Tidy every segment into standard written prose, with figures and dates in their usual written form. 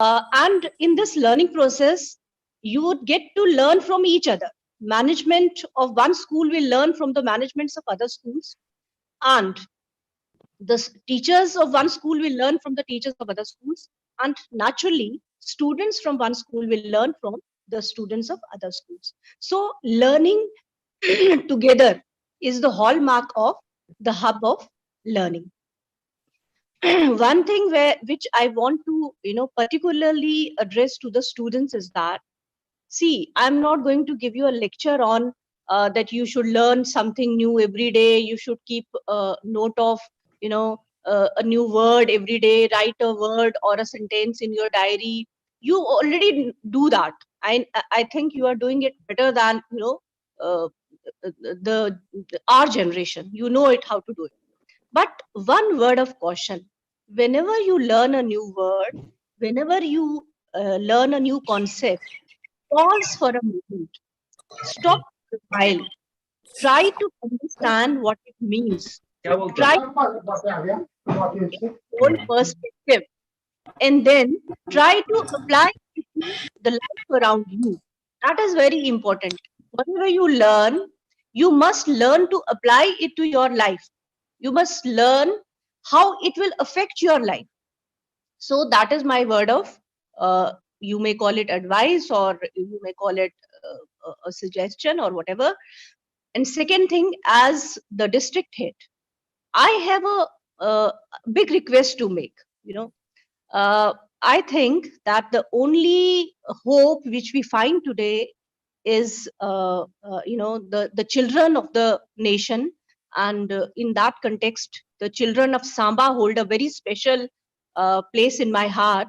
And in this learning process, you would get to learn from each other. Management of one school will learn from the managements of other schools, and the teachers of one school will learn from the teachers of other schools, and naturally students from one school will learn from the students of other schools. So learning together is the hallmark of the hub of learning. One thing which I want to particularly address to the students is that, see, I'm not going to give you a lecture on that you should learn something new every day. You should keep a note of, a new word every day, write a word or a sentence in your diary. You already do that. I think you are doing it better than, uh, our generation. You know it, how to do it. But one word of caution: whenever you learn a new word, whenever you learn a new concept, pause for a moment, stop for a while, try to understand what it means, try its whole perspective, and then try to apply it to the life around you. That is very important. Whatever you learn, you must learn to apply it to your life. You must learn how it will affect your life. So that is my word of, you may call it advice, or you may call it a suggestion, or whatever. And second thing, as the district head, I have a big request to make. You know, I think that the only hope which we find today is, the children of the nation, and in that context, the children of Samba hold a very special place in my heart.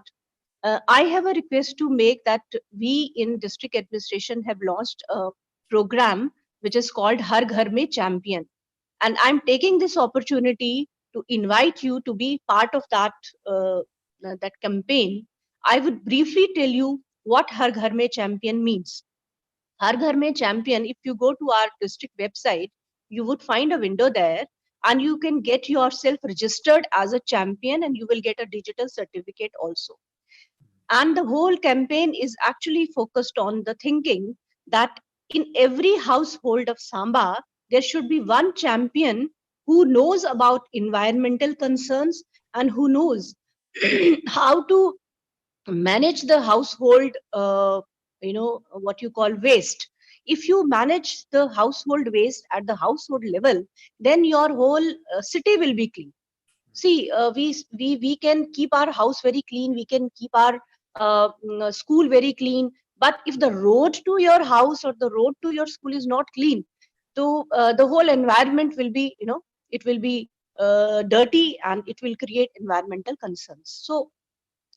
I have a request to make, that we in district administration have launched a program which is called Har Ghar Mein Champion, and I'm taking this opportunity to invite you to be part of that campaign. I would briefly tell you what Har Ghar Mein Champion means. Har Ghar Mein Champion, if you go to our district website, you would find a window there, and you can get yourself registered as a champion, and you will get a digital certificate also. And the whole campaign is actually focused on the thinking that in every household of Samba, there should be one champion who knows about environmental concerns, and who knows how to manage the household, what you call waste. If you manage the household waste at the household level, then your whole city will be clean. See, we can keep our house very clean, we can keep our school very clean, but if the road to your house or the road to your school is not clean, so the whole environment will be, it will be dirty, and it will create environmental concerns. So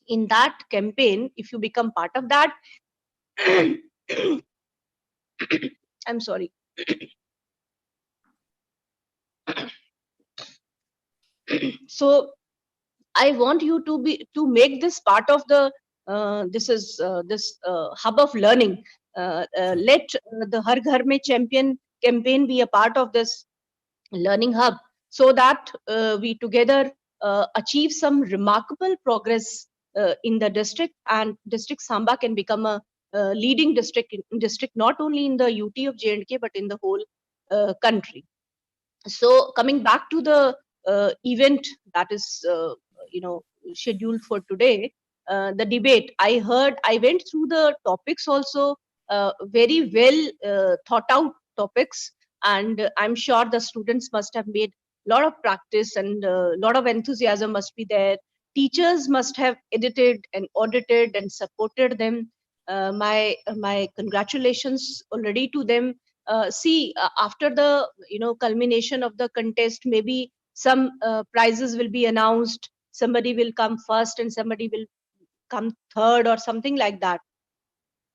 in that campaign, if you become part of that, I'm sorry. So I want you to make this part of the, this hub of learning. Let the Har Ghar Mein Champion campaign be a part of this learning hub, so that we together achieve some remarkable progress in the district, and district Samba can become a leading district not only in the UT of J&K, but in the whole country. So coming back to the event that is scheduled for today, the debate, I went through the topics also, very well thought out topics, and I'm sure the students must have made a lot of practice, and a lot of enthusiasm must be there. Teachers must have edited and audited and supported them. My congratulations already to them. See, after the culmination of the contest, maybe some prizes will be announced, somebody will come first and somebody will come third, or something like that.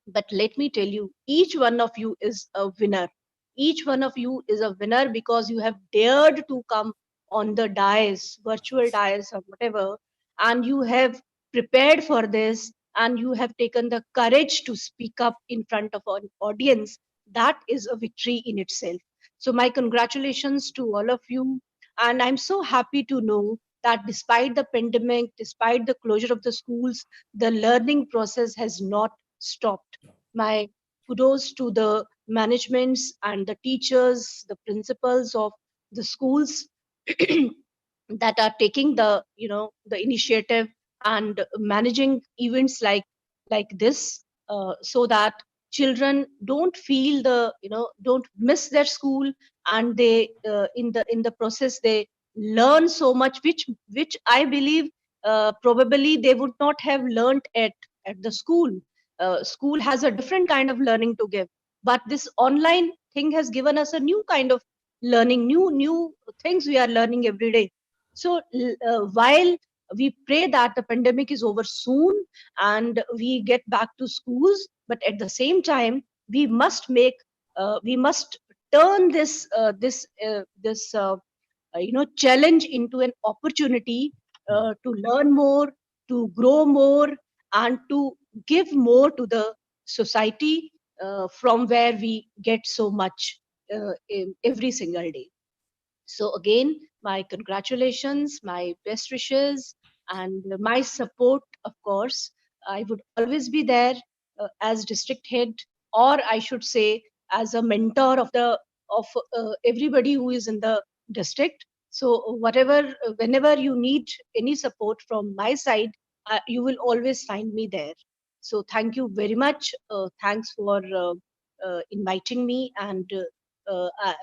But let me tell you, each one of you is a winner. Each one of you is a winner because you have dared to come on the dais, virtual dais or whatever, and you have prepared for this, and you have taken the courage to speak up in front of an audience. That is a victory in itself. So my congratulations to all of you. And I'm so happy to know that despite the pandemic, despite the closure of the schools, the learning process has not stopped. My kudos to the managements and the teachers, the principals of the schools that are taking the the initiative and managing events like this, so that children don't feel the don't miss their school, and they in the process they learn so much, which I believe probably they would not have learned at the school. School has a different kind of learning to give, but this online thing has given us a new kind of learning, new things we are learning every day. So while we pray that the pandemic is over soon and we get back to schools, but at the same time we must make we must turn this challenge into an opportunity to learn more, to grow more, and to give more to the society, from where we get so much every single day. So again, my congratulations, my best wishes, and my support, of course. I would always be there as district head, or I should say, as a mentor of the of everybody who is in the district. So whatever, whenever you need any support from my side, you will always find me there. So thank you very much. Thanks for inviting me, and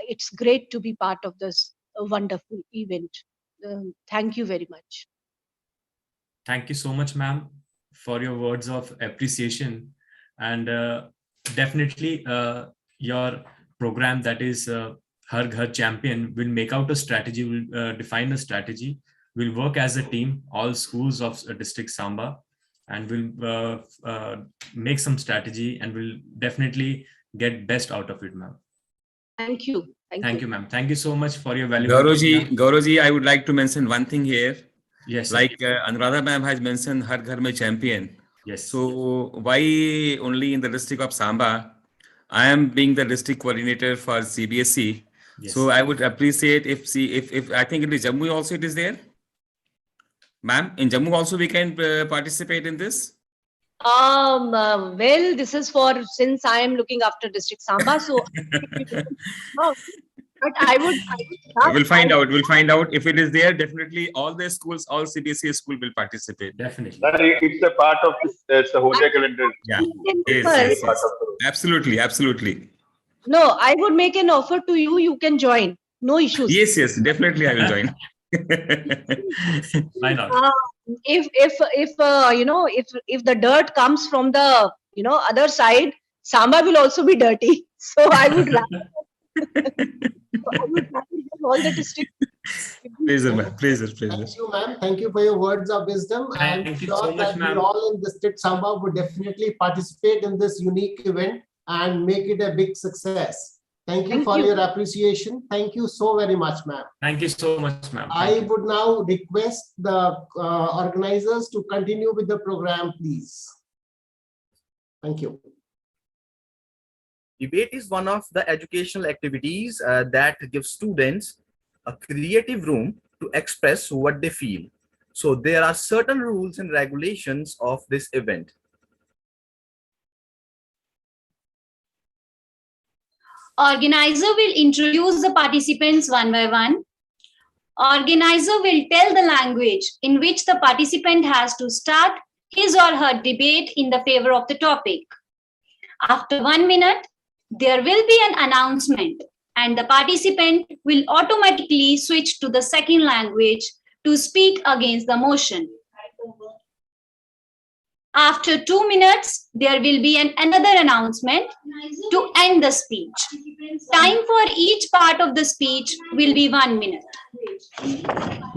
it's great to be part of this wonderful event. Thank you very much. Thank you so much, ma'am, for your words of appreciation. And definitely your program, that is Har Ghar Champion, will make out a strategy, will define a strategy, will work as a team, all schools of district Samba, and will make some strategy and will definitely get best out of it, ma'am. Thank you. Thank you, ma'am. Thank you so much for your valuable time. Gauravji, I would like to mention one thing here. Yes. Like Anuradha ma'am has mentioned Har Ghar Mein Champion. Yes. So why only in the district of Samba? I am being the district coordinator for CBSE. Yes. So I would appreciate if I think in Jammu also it is there. Ma'am, in Jammu also we can participate in this. Well, this is for, since I am looking after district Samba, so no, but I would we'll find out. We'll find out if it is there. Definitely, all the schools, all CBSE school will participate. Definitely. It's a part of the Hoja calendar. Yeah. Yes. Absolutely. No, I would make an offer to you. You can join. No issues. Yes. Definitely, I will join. Why not? If the dirt comes from the other side, Samba will also be dirty. So I would rather. All the district. Pleasure, ma'am. Pleasure. Thank you, ma'am. Thank you for your words of wisdom. I'm sure that we all in District Samba would definitely participate in this unique event and make it a big success. Thank you for your appreciation. Thank you so very much, ma'am. Thank you so much, ma'am. I would now request the organizers to continue with the program, please. Thank you. Debate is one of the educational activities that gives students a creative room to express what they feel. So there are certain rules and regulations of this event. Organizer will introduce the participants one by one. Organizer will tell the language in which the participant has to start his or her debate in the favor of the topic. After 1 minute, there will be an announcement and the participant will automatically switch to the second language to speak against the motion. After 2 minutes, there will be another announcement to end the speech. Time for each part of the speech will be 1 minute.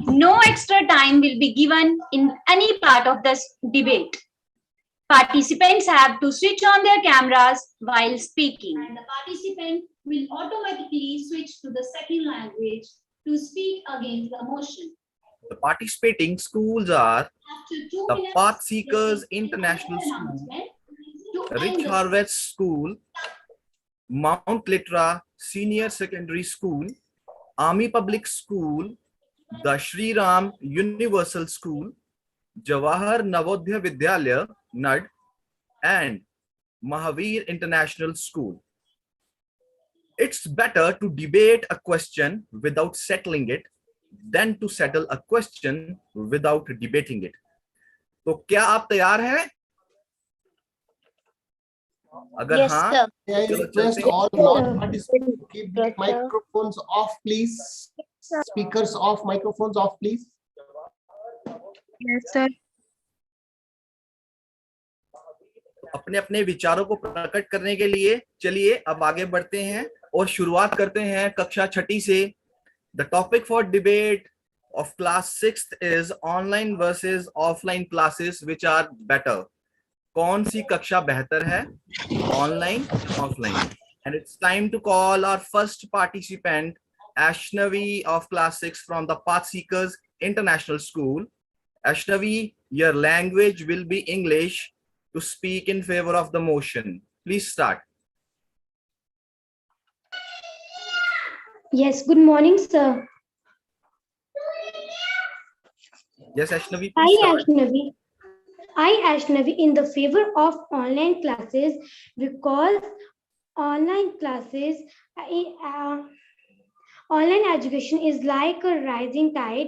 No extra time will be given in any part of this debate. Participants have to switch on their cameras while speaking. And the participant will automatically switch to the second language to speak against the motion. The participating schools are the Path Seekers International School, Rich Harvest School, Mount Litra Senior Secondary School, Army Public School, the Shri Ram Universal School, Jawahar Navodaya Vidyalaya, NUD, and Mahavir International School. It's better to debate a question without settling it than to settle a question without debating it. तो क्या आप तैयार हैं? अगर Yes, हाँ, sir. I चलो request चलते हैं. all non-participants to keep the microphones off, please. Speakers off, microphones off, please. Yes, sir. अपने अपने विचारों को प्रकट करने के लिए चलिए अब आगे बढ़ते हैं और शुरुआत करते हैं कक्षा 6ठी से. The topic for debate of class 6th is online versus offline classes which are better. कौन सी कक्षा बेहतर है, online offline? And it's time to call our first participant, Ashnavi of class 6 from the Path Seekers International School. Ashnavi, your language will be English to speak in favor of the motion. Please start. Yes, good morning, sir. Yes, Ashnavi, I, please start. Ashnavi, in the favor of online classes because online classes, online education is like a rising tide.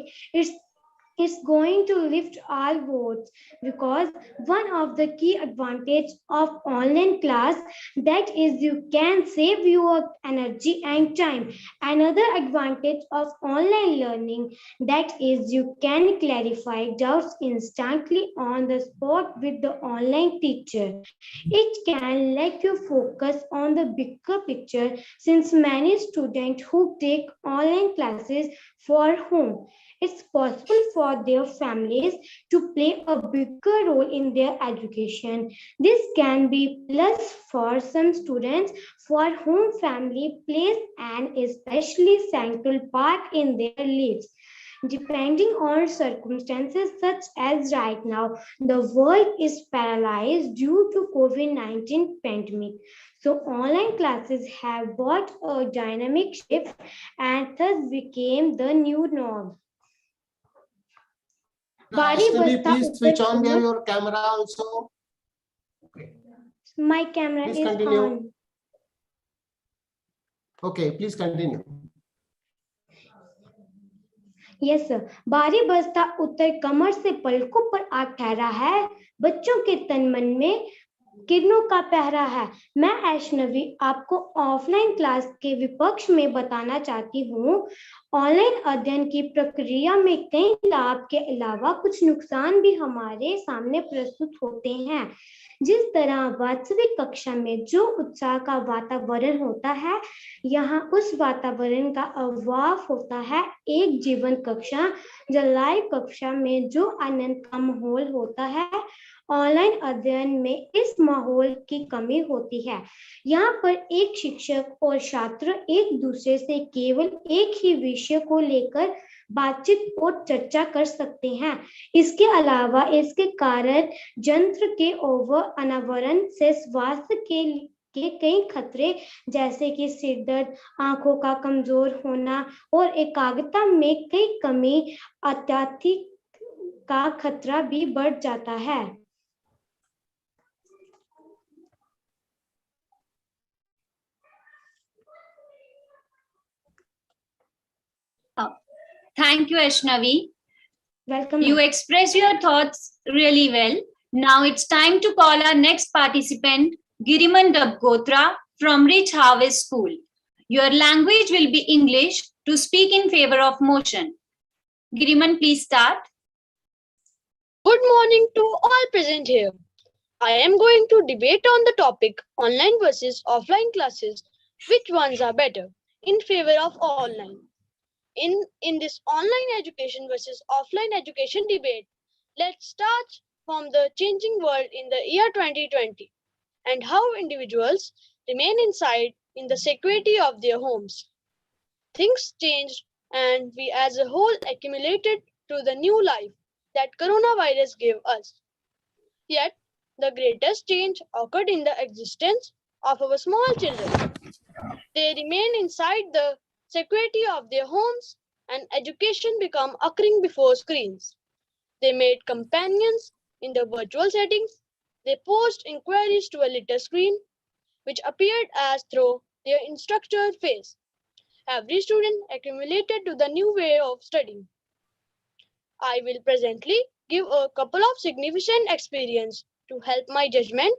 It's going to lift all boats because one of the key advantage of online class that is you can save your energy and time. Another advantage of online learning that is you can clarify doubts instantly on the spot with the online teacher. It can let you focus on the bigger picture since many students who take online classes for home. It's possible for their families to play a bigger role in their education. This can be plus for some students for whom family plays an especially central part in their lives. Depending on circumstances such as right now, the world is paralyzed due to COVID-19 pandemic. So online classes have brought a dynamic shift and thus became the new norm. Ashnavi, please switch on your camera also. My camera Please is continue. on. Okay, please continue. Yes sir. बारी बजता उत्तर कमर से पलकों पर आ ठहरा है, बच्चों के तन मन में किरणों का पहरा है. मैं ऐशनवी आपको ऑफलाइन क्लास के विपक्ष में बताना चाहती हूँ. ऑनलाइन अध्ययन की प्रक्रिया में कई लाभ के अलावा कुछ नुकसान भी हमारे सामने प्रस्तुत होते हैं. जिस तरह वास्तविक कक्षा में जो उत्साह का वातावरण होता है, यहाँ उस वातावरण का अभाव होता है. एक जीवन कक्षा या लाइव कक्षा में जो आनंद का माहौल होता है, ऑनलाइन अध्ययन में इस माहौल की कमी होती है. यहाँ पर एक शिक्षक और छात्र एक दूसरे से केवल एक ही विषय को लेकर बातचीत और चर्चा कर सकते हैं. इसके अलावा इसके कारण यंत्र के अनावरण से स्वास्थ्य के कई खतरे जैसे कि सिर दर्द, आंखों का कमजोर होना और एकाग्रता में कई कमी अत्यधिक का खतरा भी बढ़ जाता है. Thank you, Ashnavi. Welcome. You express your thoughts really well. Now it's time to call our next participant, Giriman Dabgotra from Rich Harvest School. Your language will be English to speak in favor of motion. Giriman, please start. Good morning to all present here. I am going to debate on the topic online versus offline classes. Which ones are better in favor of online? In this online education versus offline education debate, let's start from the changing world in the year 2020 and how individuals remain inside in the security of their homes. Things changed and we as a whole accumulated to the new life that coronavirus gave us. Yet, the greatest change occurred in the existence of our small children. They remain inside the security of their homes and education become occurring before screens. They made companions in the virtual settings. They posed inquiries to a little screen, which appeared as through their instructor face. Every student accumulated to the new way of studying. I will presently give a couple of significant experiences to help my judgment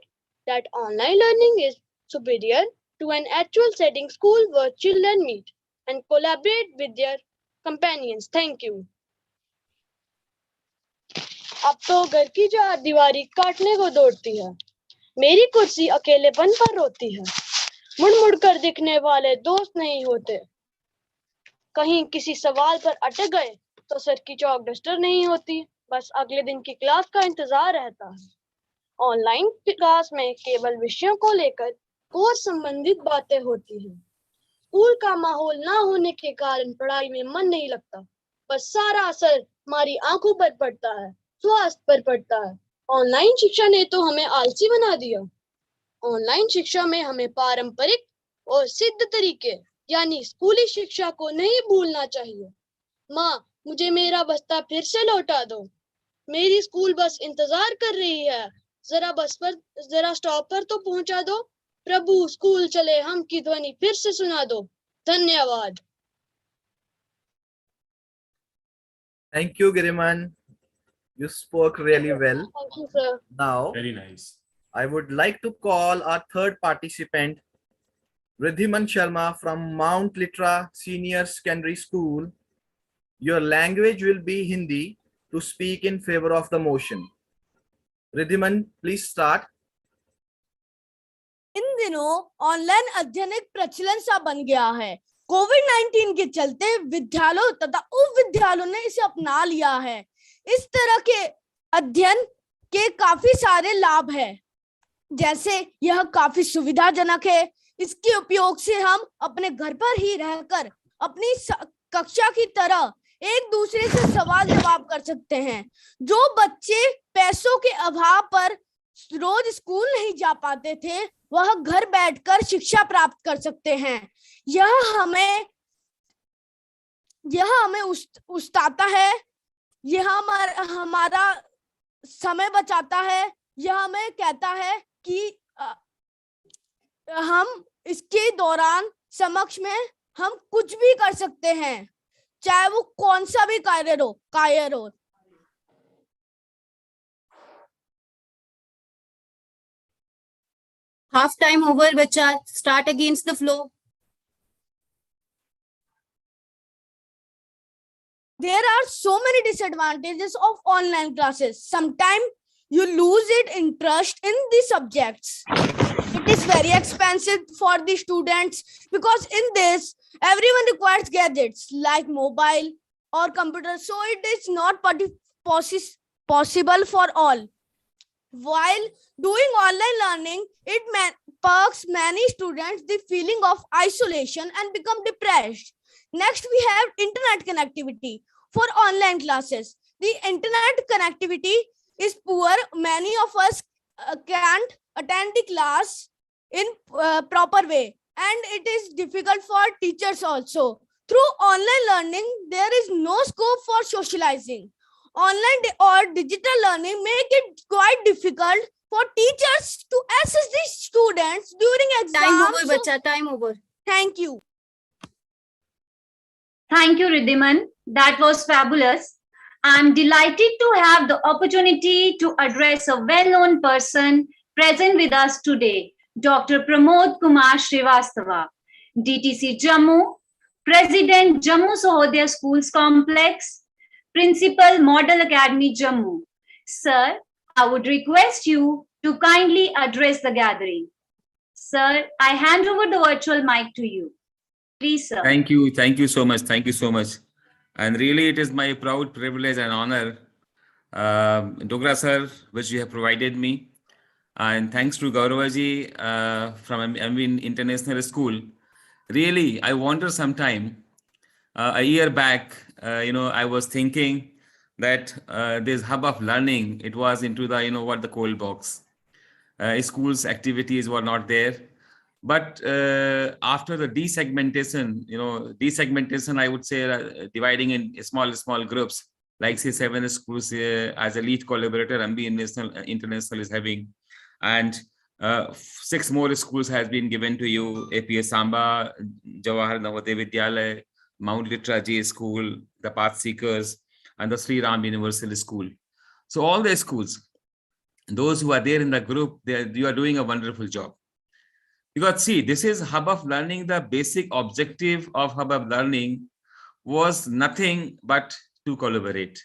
that online learning is superior to an actual setting school where children meet and collaborate with their companions. Thank you. अब तो घर की चारदीवारी काटने को दौड़ती है, मेरी कुर्सी अकेलेपन पर रोती है, मुड़ मुड़ कर दिखने वाले दोस्त नहीं होते, कहीं किसी सवाल पर अटक गए तो सर की चौक डस्टर नहीं होती, बस अगले दिन की क्लास का इंतजार रहता है। ऑनलाइन क्लास में केवल विषयों को लेकर कोर्स संबंधित बातें होती हैं। स्कूल का माहौल ना होने के कारण पढ़ाई में मन नहीं लगता, बस सारा असर हमारी आंखों पर पड़ता है, स्वास्थ्य पर पड़ता है। ऑनलाइन शिक्षा ने तो हमें आलसी बना दिया। ऑनलाइन शिक्षा में हमें पारंपरिक और सिद्ध तरीके यानी स्कूली शिक्षा को नहीं भूलना चाहिए। माँ, मुझे मेरा बस्ता फिर से लौटा दो, मेरी स्कूल बस इंतजार कर रही है, जरा स्टॉप पर तो पहुंचा दो। प्रभु, स्कूल चले हम की ध्वनि फिर से सुना दो। धन्यवाद। Thank you, Giriman. You spoke really well. Thank you, sir. Now, Very nice. I would like to call our third participant, Ridhiman Sharma from Mount Litra Senior Secondary School. Your language will be Hindi to speak in favor of the motion. Ridhiman, please start. इन दिनों online अध्ययन एक प्रचलन सा बन गया है। कोविड-19 के चलते विद्यालयों तथा उप विद्यालयों ने इसे अपना लिया है। इस तरह के अध्ययन के काफी सारे लाभ हैं, जैसे यह काफी सुविधाजनक है। इसके उपयोग से हम अपने घर पर ही रहकर अपनी कक्षा की तरह एक दूसरे से सवाल जवाब कर सकते हैं। जो बच्चे पैसों के अभाव पर रोज स्कूल नहीं जा पाते थे, वह घर बैठकर शिक्षा प्राप्त कर सकते हैं। यह हमें उस्ताता है, यह हमारा समय बचाता है। यह हमें कहता है कि हम इसके दौरान समक्ष में हम कुछ भी कर सकते हैं, चाहे वो कौन सा भी कार्य हो। Half time over, bacha. Start against the flow. There are so many disadvantages of online classes. Sometimes you lose interest in the subjects. It is very expensive for the students because in this everyone requires gadgets like mobile or computer, so it is not possible for all. While doing online learning, it perks many students the feeling of isolation and become depressed. Next, we have internet connectivity for online classes. The internet connectivity is poor. Many of us can't attend the class in proper way, and it is difficult for teachers also. Through online learning, there is no scope for socializing. Online or digital learning make it quite difficult for teachers to assess the students during exams. Time over, bacha. Time over. Thank you. Thank you, Ridhiman. That was fabulous. I'm delighted to have the opportunity to address a well-known person present with us today, Dr. Pramod Kumar Srivastava, DTC Jammu, President Jammu Sahodaya Schools Complex, Principal Model Academy Jammu. Sir, I would request you to kindly address the gathering. Sir, I hand over the virtual mic to you. Please, sir. Thank you. Thank you so much. Thank you so much. And really, it is my proud privilege and honor, Dogra sir, which you have provided me. And thanks to Gauravaji from MV International School. Really, I wonder sometime, a year back, I was thinking that this hub of learning, it was into the, the cold box. Schools activities were not there. But after the desegmentation, desegmentation, I would say dividing in small groups, like say 7 schools as a lead collaborator, Ambika International is having, and 6 more schools has been given to you: APS Samba, Jawahar Navodaya Vidyalaya, Mount Litra J School, the Path Seekers, and the Sri Ram Universal School. So all the schools, those who are there in the group, you are doing a wonderful job. Because see, this is Hub of Learning. The basic objective of Hub of Learning was nothing but to collaborate,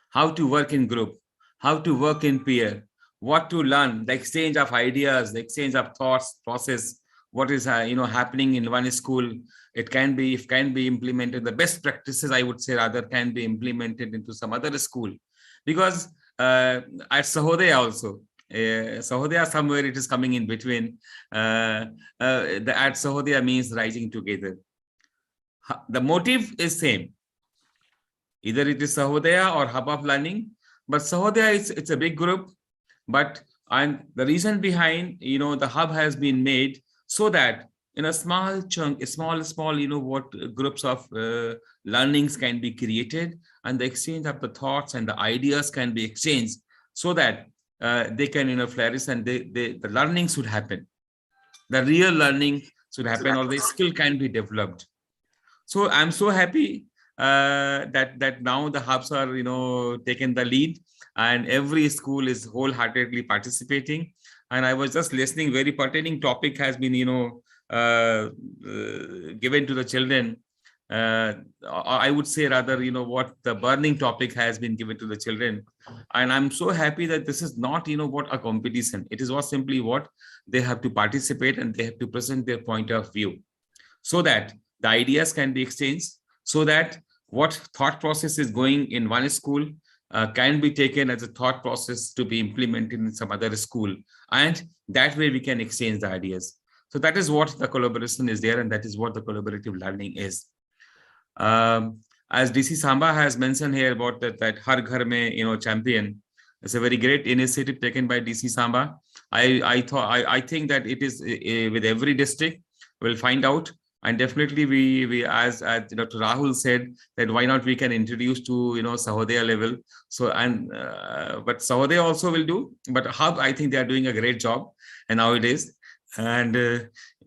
how to work in group, how to work in peer, what to learn, the exchange of ideas, the exchange of thoughts, process, what is happening in one school. It can be implemented. The best practices, I would say, rather can be implemented into some other school. Because at Sahodaya also, Sahodaya somewhere it is coming in between. The at Sahodaya means rising together. The motive is same. Either it is Sahodaya or Hub of Learning, but Sahodaya it's a big group. But the reason behind the hub has been made so that in a small chunk, small groups of learnings can be created, and the exchange of the thoughts and the ideas can be exchanged, so that they can flourish, and the learning should happen. The real learning should happen, or the skill can be developed. So I'm so happy that now the hubs are taking the lead, and every school is wholeheartedly participating. And I was just listening, very pertaining topic has been given to the children. I would say rather, what the burning topic has been given to the children. And I'm so happy that this is not, what a competition. It is what simply what they have to participate, and they have to present their point of view, so that the ideas can be exchanged, so that what thought process is going in one school can be taken as a thought process to be implemented in some other school. And that way we can exchange the ideas. So that is what the collaboration is there, and that is what the collaborative learning is. As DC Samba has mentioned here about that Har Ghar Mein, champion, it's a very great initiative taken by DC Samba. I think that it is with every district. We'll find out. And definitely we as Dr. Rahul said, that why not we can introduce to Sahodaya level. So but Sahodaya also will do, but Hub, I think they are doing a great job and nowadays. And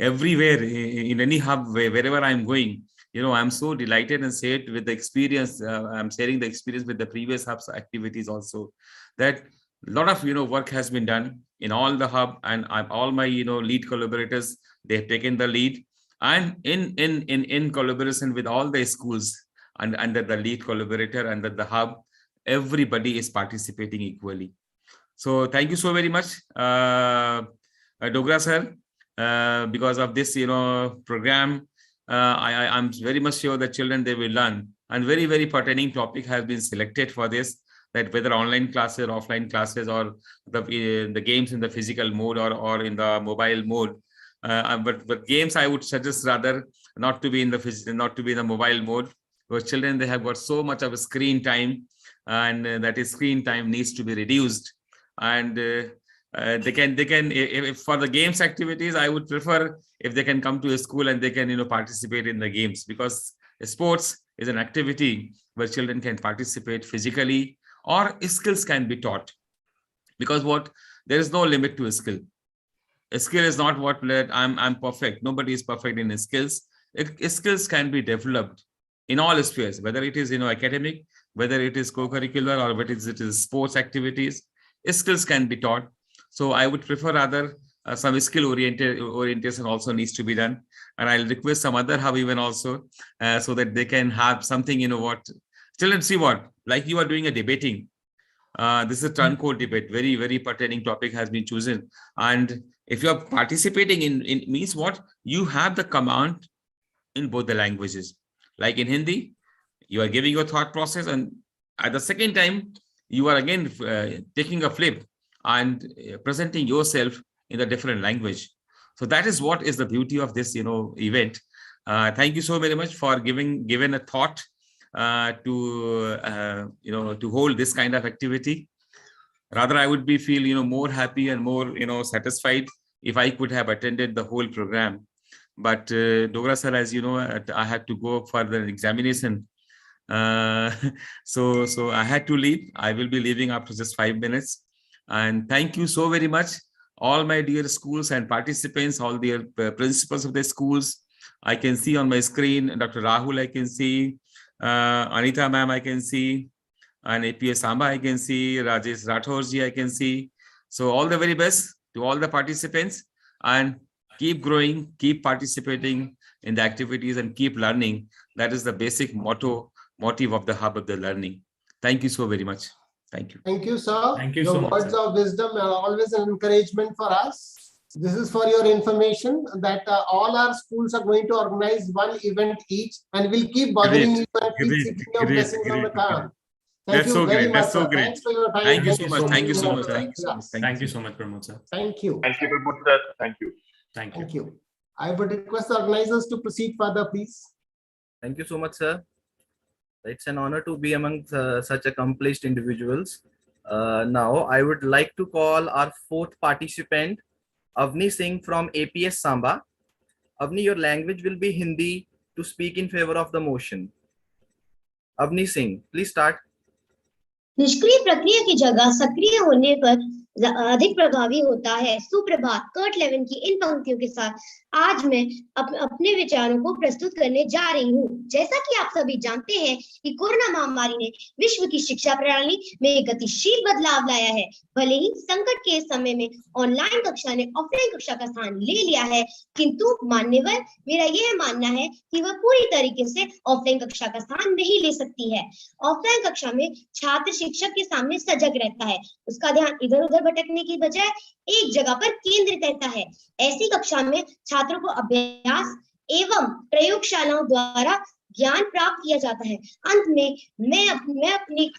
everywhere in any hub, wherever I'm going, I'm so delighted and sad with the experience. I'm sharing the experience with the previous hubs activities also, that a lot of work has been done in all the hub, and all my lead collaborators, they've taken the lead. And in collaboration with all the schools and under the lead collaborator, under the hub, everybody is participating equally. So thank you so very much, Dogra sir, because of this program. I'm very much sure that children, they will learn, and very, very pertaining topic has been selected for this, that whether online classes, offline classes, or the games in the physical mode or in the mobile mode. But games, I would suggest rather not to be in the mobile mode, because children, they have got so much of a screen time, and that is screen time needs to be reduced. And they can if for the games activities, I would prefer if they can come to a school and they can participate in the games, because sports is an activity where children can participate physically, or skills can be taught, because there is no limit to a skill. A skill is not what I'm perfect. Nobody is perfect in skills. Skills can be developed in all spheres, whether it is academic, whether it is co-curricular, or whether it is sports activities. Skills can be taught. So I would prefer rather some skill orientation also needs to be done, and I'll request some other hub even also, so that they can have something. Children, see what, like you are doing a debating. This is a Turncoat debate. Very, very pertaining topic has been chosen. And if you are participating in means what? You have the command in both the languages. Like in Hindi, you are giving your thought process, and at the second time, you are again taking a flip and presenting yourself in a different language. So that is what is the beauty of this, event. Thank you so very much for given a thought to hold this kind of activity. Rather, I would feel more happy and more satisfied if I could have attended the whole program. But Dogra sir, as you know, I had to go for the examination. So I had to leave. I will be leaving after just 5 minutes. And thank you so very much, all my dear schools and participants, all the principals of the schools. I can see on my screen, Dr. Rahul, I can see, Anita ma'am, I can see, and APS Samba, I can see, Rajesh Rathorji, I can see. So all the very best to all the participants, and keep growing, keep participating in the activities, and keep learning. That is the basic motive of the hub of the learning. Thank you so very much. Thank you. Thank you, sir. Thank you Your so much, words sir. of wisdom are always an encouragement for us. This is for your information that all our schools are going to organize one event each, and we'll keep bothering you and keep seeking your blessings on the car. Thank you very much, sir. Thanks for your time. Thank you so much. Thank you so much. Thank you so much, Pramod sir. Thank you. Thank you, Pramod sir. Thank you. Thank you. I would request the organizers to proceed further, please. Thank you so much, sir. It's an honor to be among such accomplished individuals. Now, I would like to call our fourth participant, Avni Singh from APS Samba. Avni, your language will be Hindi to speak in favor of the motion. Avni Singh, please start. निष्क्रिय प्रक्रिया की जगह सक्रिय होने पर अधिक प्रभावी होता है। सुप्रभात। कर्ट लेविन की इन पंक्तियों के साथ आज मैं अपने विचारों को प्रस्तुत करने जा रही हूँ। जैसा कि आप सभी जानते हैं कि कोरोना महामारी ने विश्व की शिक्षा प्रणाली में एक गतिशील बदलाव लाया है। भले ही संकट के समय में ऑनलाइन कक्षा ने ऑफलाइन कक्षा का स्थान ले लिया है, किंतु मान्यवर मेरा यह मानना है कि वह पूरी तरीके से ऑफलाइन कक्षा का स्थान नहीं ले सकती है। ऑफलाइन कक्षा में छात्र शिक्षक के सामने सजग रहता है, उसका ध्यान इधर उधर भटकने की बजाय एक जगह पर केंद्रित रहता है। ऐसी कक्षा में छात्रों को अभ्यास एवं प्रयोगशालाओं द्वारा ज्ञान प्राप्त किया जाता है। अंत में मैं अपनी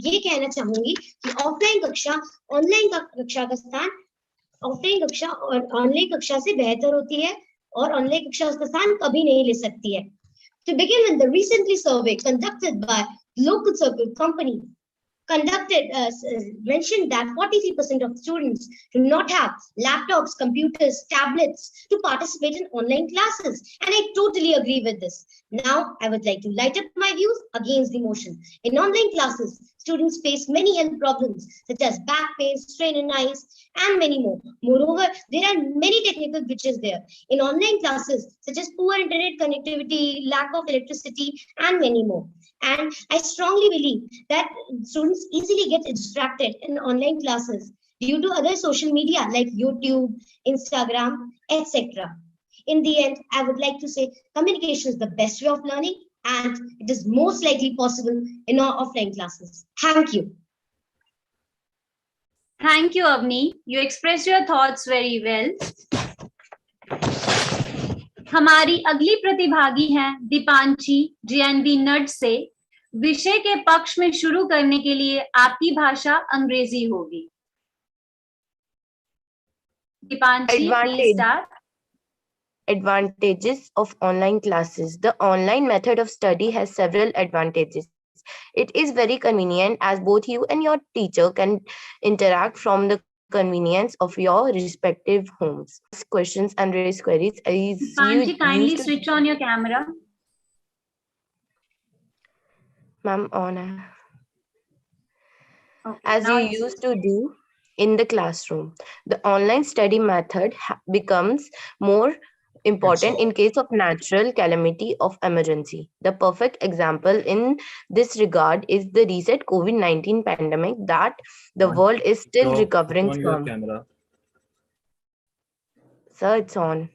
ये कहना चाहूंगी कि ऑफलाइन कक्षा ऑनलाइन कक्षा का स्थान ऑफलाइन कक्षा और ऑनलाइन कक्षा से बेहतर होती है और ऑनलाइन कक्षा उसका स्थान कभी नहीं ले सकती है। To begin with, the recently survey conducted by local circle company mentioned that 43% of students do not have laptops, computers, tablets to participate in online classes. And I totally agree with this. Now, I would like to light up my views against the motion. In online classes, students face many health problems such as back pain, strain in eyes, and many more. Moreover, there are many technical glitches there. In online classes, such as poor internet connectivity, lack of electricity, and many more. And I strongly believe that students easily get distracted in online classes due to other social media like YouTube, Instagram, etc. In the end, I would like to say communication is the best way of learning, and it is most likely possible in our offline classes. Thank you. Thank you, Avni. You expressed your thoughts very well. हमारी अगली प्रतिभागी हैं Deepanshi GNV नड से। विषय के पक्ष में शुरू करने के लिए आपकी भाषा अंग्रेजी होगी। Deepanshi, please start. Advantages of online classes. The online method of study has several advantages. It is very convenient as both you and your teacher can interact from the convenience of your respective homes. Ask questions and raise queries. Panji, kindly switch on your camera. Ma'am, on. Okay, as you used to do in the classroom. The online study method becomes more important in case of natural calamity of emergency. The perfect example in this regard is the recent COVID-19 pandemic that the world is still recovering from. Camera. Sir, it's on.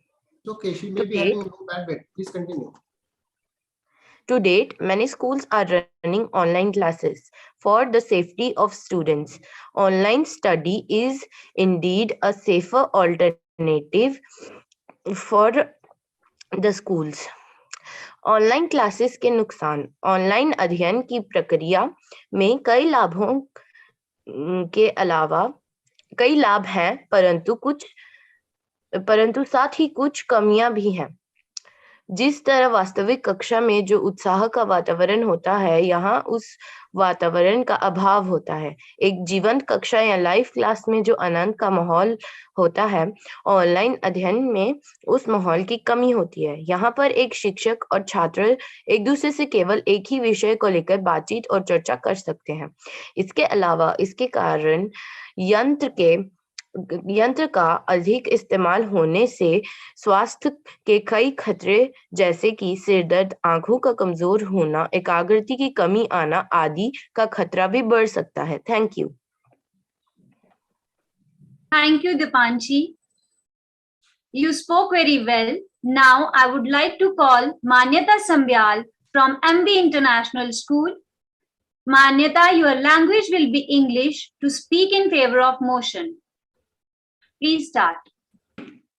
Okay, she may be having no bad bit. Please continue. To date, many schools are running online classes for the safety of students. Online study is indeed a safer alternative for the schools. Online classes के नुकसान। Online अध्ययन की प्रक्रिया में कई लाभों के अलावा कई लाभ हैं, परंतु साथ ही कुछ कमियां भी हैं। जिस तरह वास्तविक कक्षा में जो उत्साह का वातावरण होता है, यहाँ उस वातावरण का अभाव होता है। एक जीवंत कक्षा या लाइव क्लास में जो आनंद का माहौल होता है, ऑनलाइन अध्ययन में उस माहौल की कमी होती है। यहाँ पर एक शिक्षक और छात्र एक दूसरे से केवल एक ही विषय को लेकर बातचीत और चर्चा कर सकते हैं। इसके अलावा इसके कारण यंत्र का अधिक इस्तेमाल होने से स्वास्थ्य के कई खतरे जैसे कि सिरदर्द, आंखों का कमजोर होना, एकाग्रता की कमी आना आदि का खतरा भी बढ़ सकता है। Thank you. Thank you, Dipanshi. You spoke very well. Now I would like to call Manyata Sambyal from MB International School. Manyata, your language will be English to speak in favor of motion. Please start.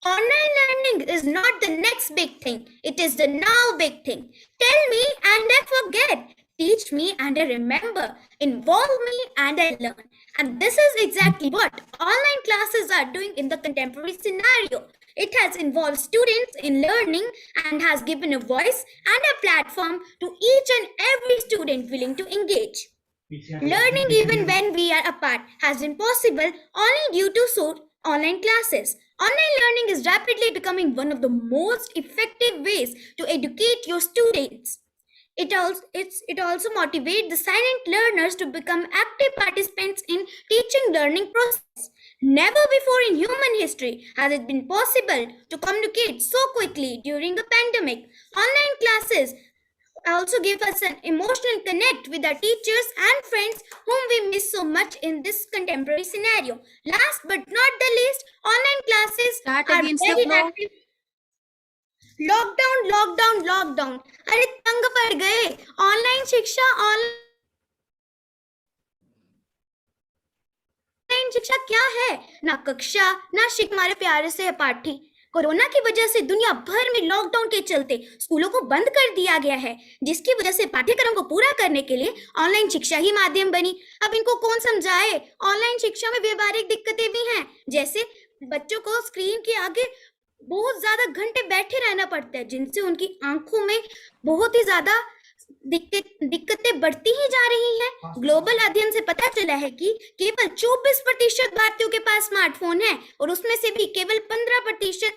Online learning is not the next big thing. It is the now big thing. Tell me and I forget. Teach me and I remember. Involve me and I learn. And this is exactly what online classes are doing in the contemporary scenario. It has involved students in learning and has given a voice and a platform to each and every student willing to engage. Learning even when we are apart has been possible only due to online classes. Online learning is rapidly becoming one of the most effective ways to educate your students. It also motivates the silent learners to become active participants in teaching learning process. Never before in human history has it been possible to communicate so quickly during a pandemic. Online classes also give us an emotional connect with our teachers and friends whom we miss so much in this contemporary scenario. Last but not the least, online classes are very active. Lockdown अरे तंग पड़ गए। Online शिक्षा क्या है? ना कक्षा ना शिक्षक हमारे प्यारे से पाठी। कोरोना की वजह से दुनिया भर में लॉकडाउन के चलते स्कूलों को बंद कर दिया गया है, जिसकी वजह से पाठ्यक्रम को पूरा करने के लिए ऑनलाइन शिक्षा ही माध्यम बनी। अब इनको कौन समझाए? ऑनलाइन शिक्षा में व्यवहारिक दिक्कतें भी हैं, जैसे बच्चों को स्क्रीन के आगे बहुत ज्यादा घंटे बैठे रहना पड़ता है, जिनसे उनकी आंखों में बहुत ही ज्यादा दिक्कतें बढ़ती ही जा रही हैं। ग्लोबल अध्ययन से पता चला है कि केवल 24% भारतीयों के पास स्मार्टफोन है और उसमें से भी केवल 15%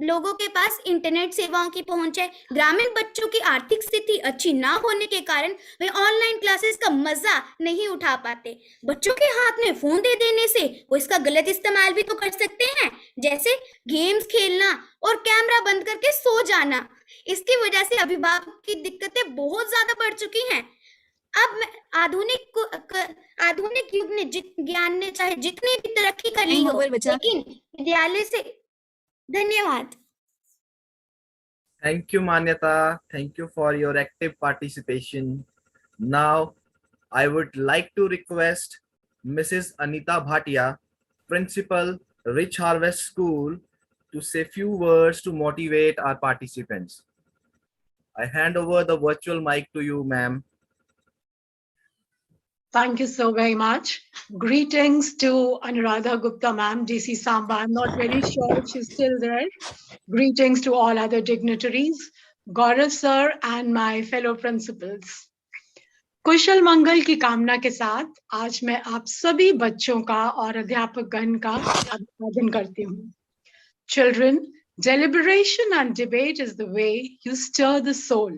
लोगों के पास इंटरनेट सेवाओं की पहुंच है। ग्रामीण बच्चों की आर्थिक स्थिति अच्छी ना होने के कारण वे ऑनलाइन क्लासेस का मजा नहीं उठा पाते। बच्चों के हाथ में फोन दे देने से वो इसका गलत इस्तेमाल भी तो कर सकते हैं, जैसे गेम्स खेलना और कैमरा बंद करके सो जाना। इसकी वजह से अभिभावक की दिक्कतें बहुत ज्यादा बढ़ चुकी हैं। अब आधुनिक युग ने ज्ञान ने चाहे जितनी भी तरक्की कर ली हो, लेकिन विद्यालय से धन्यवाद। Thank you, Manyata. Thank you for your active participation. Now, I would like to request Mrs. Anita Bhatia, Principal, Rich Harvest School, to say few words to motivate our participants. I hand over the virtual mic to you, ma'am. Thank you so very much. Greetings to Anuradha Gupta ma'am, DC Samba. I'm not very sure if she's still there. Greetings to all other dignitaries, Gaurav sir and my fellow principals. कुशल मंगल की कामना के साथ आज मैं आप सभी बच्चों का और अध्यापक गण का अभिवादन करती हूँ। Children, deliberation and debate is the way you stir the soul.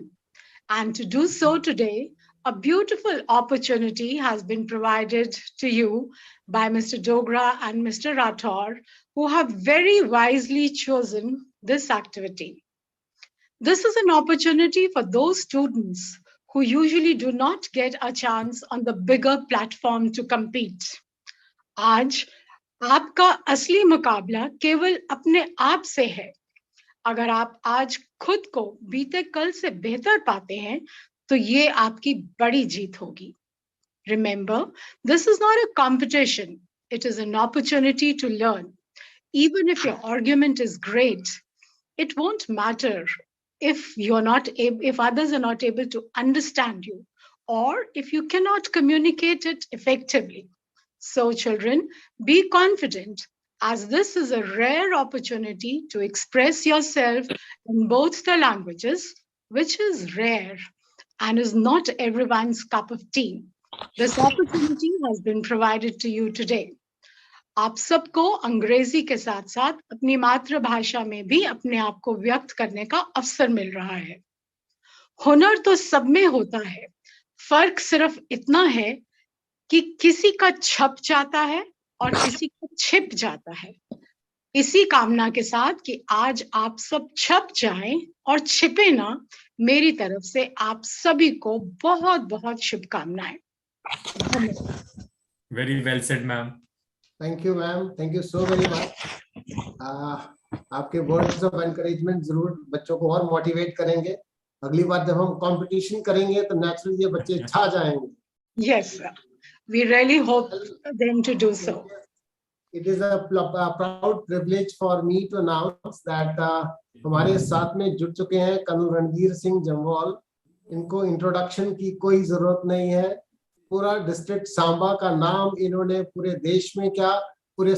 And to do so today, a beautiful opportunity has been provided to you by Mr. Dogra and Mr. Rathor, who have very wisely chosen this activity. This is an opportunity for those students who usually do not get a chance on the bigger platform to compete. आज आपका असली मुकाबला केवल अपने आप से है। अगर आप आज खुद को बीते कल से बेहतर पाते हैं, तो ये आपकी बड़ी जीत होगी। Remember, this is not a competition. It is an opportunity to learn. Even if your argument is great, it won't matter if others are not able to understand you, or if you cannot communicate it effectively. So children, be confident. as this is a rare opportunity to express yourself in both the languages, which is rare and is not everyone's cup of tea. This opportunity has been provided to you today. आप सबको अंग्रेजी के साथ साथ अपनी मातृभाषा में भी अपने आप को व्यक्त करने का अवसर मिल रहा है। हुनर तो सब में होता है, फर्क सिर्फ इतना है कि किसी का छप जाता है और किसी का छिप जाता है। इसी कामना के साथ कि आज आप सब छप जाएं और छिपे ना, मेरी तरफ से आप सभी को बहुत बहुत शुभकामनाएं। Very well said, ma'am. Thank you, ma'am. Thank you so very much. आपके वर्ड्स ऑफ एनकरेजमेंट जरूर बच्चों को और मोटिवेट करेंगे। अगली बार जब हम कंपटीशन करेंगे तो नेचुरली ये बच्चे छा जाएंगे। Yes, sir. We really hope them to do so. It is a proud privilege for me to announce that हमारे साथ में जुड़ चुके हैं कर्नल रणवीर सिंह जम्वाल। इनको इंट्रोडक्शन की कोई जरूरत नहीं है। पूरा डिस्ट्रिक्ट सांबा का नाम इन्होंने पूरे देश में क्या पूरे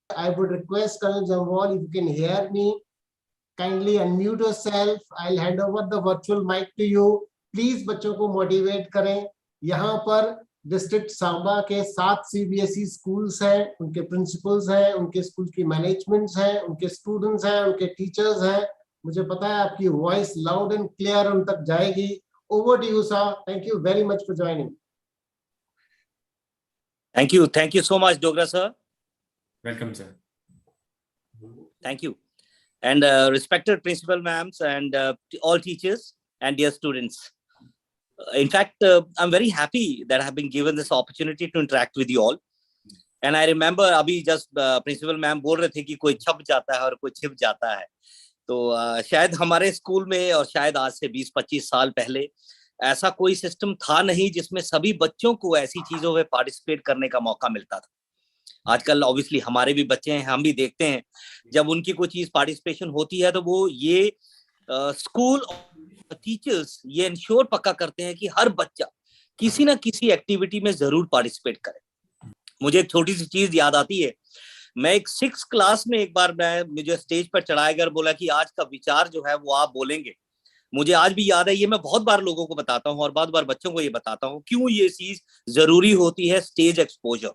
I would request Colonel Jamwal, if you can hear me, kindly unmute yourself. I'll hand over the virtual mic to you. Please बच्चों को मोटिवेट करें। यहाँ पर डिस्ट्रिक्ट सांबा के 7 CBSE स्कूल्स हैं, उनके प्रिंसिपल्स हैं, उनके स्कूल की मैनेजमेंट्स हैं, उनके स्टूडेंट्स हैं, उनके टीचर्स हैं। मुझे पता है आपकी वॉइस लाउड एंड क्लियर उन तक जाएगी। Over to you, sir. Thank you very much for joining. Thank you so much, Dogra sir. Welcome, sir. Thank you. And respected principal ma'ams and all teachers and dear students. In fact, I'm very happy that I have been given this opportunity to interact with you all. And I remember अभी just principal ma'am बोल रहे थे कि कोई छप जाता है और कोई छिप जाता है। तो शायद हमारे स्कूल में और शायद आज से 20-25 साल पहले ऐसा कोई सिस्टम था नहीं जिसमें सभी बच्चों को ऐसी चीजों में पार्टिसिपेट करने का मौका मिलता था। आजकल ऑब्वियसली हमारे भी बच्चे हैं, हम भी देखते हैं जब उनकी कोई चीज पार्टिसिपेशन होती है तो वो ये स्कूल और टीचर्स ये इंश्योर पक्का करते हैं कि हर बच्चा किसी ना किसी एक्टिविटी में जरूर पार्टिसिपेट करे। मुझे एक छोटी सी चीज याद आती है। मैं एक 6th क्लास में एक बार मुझे स्टेज पर चढ़ाया गया, बोला कि आज का विचार जो है वो आप बोलेंगे। मुझे आज भी याद है, ये मैं बहुत बार लोगों को बताता हूँ और बहुत बार बच्चों को ये बताता हूँ क्यों ये चीज जरूरी होती है, स्टेज एक्सपोजर।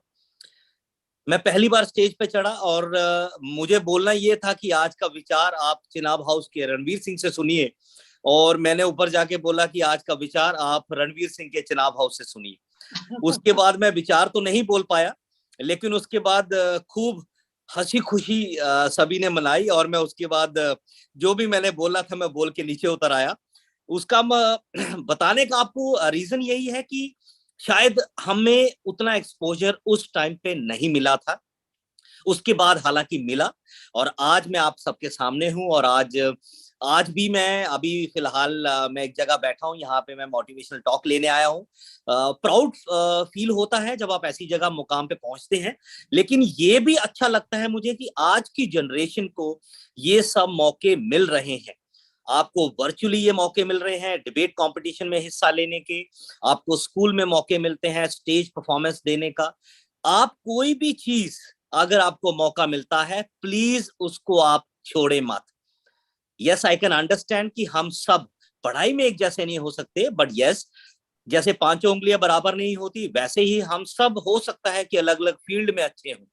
मैं पहली बार स्टेज पे चढ़ा और मुझे बोलना ये था कि आज का विचार आप चिनाब हाउस के रणवीर सिंह से सुनिए, और मैंने ऊपर जाके बोला कि आज का विचार आप रणवीर सिंह के चिनाब हाउस से सुनिए। उसके बाद मैं विचार तो नहीं बोल पाया, लेकिन उसके बाद खूब हंसी खुशी सभी ने मनाई और मैं उसके बाद जो भी मैंने बोला था मैं बोल के नीचे उतर आया। उसका बताने का आपको रीजन यही है कि शायद हमें उतना एक्सपोजर उस टाइम पे नहीं मिला था, उसके बाद हालांकि मिला और आज मैं आप सबके सामने हूं। और आज भी मैं अभी फिलहाल मैं एक जगह बैठा हूं, यहाँ पे मैं मोटिवेशनल टॉक लेने आया हूं। प्राउड फील होता है जब आप ऐसी जगह मुकाम पे पहुंचते हैं, लेकिन ये भी अच्छा लगता है मुझे कि आज की जनरेशन को ये सब मौके मिल रहे हैं। आपको वर्चुअली ये मौके मिल रहे हैं डिबेट कंपटीशन में हिस्सा लेने के, आपको स्कूल में मौके मिलते हैं स्टेज परफॉर्मेंस देने का। आप कोई भी चीज अगर आपको मौका मिलता है प्लीज उसको आप छोड़े मत। यस, आई कैन अंडरस्टैंड कि हम सब पढ़ाई में एक जैसे नहीं हो सकते, बट यस, जैसे 5 उंगलियां बराबर नहीं होती वैसे ही हम सब हो सकता है कि अलग अलग फील्ड में अच्छे हों।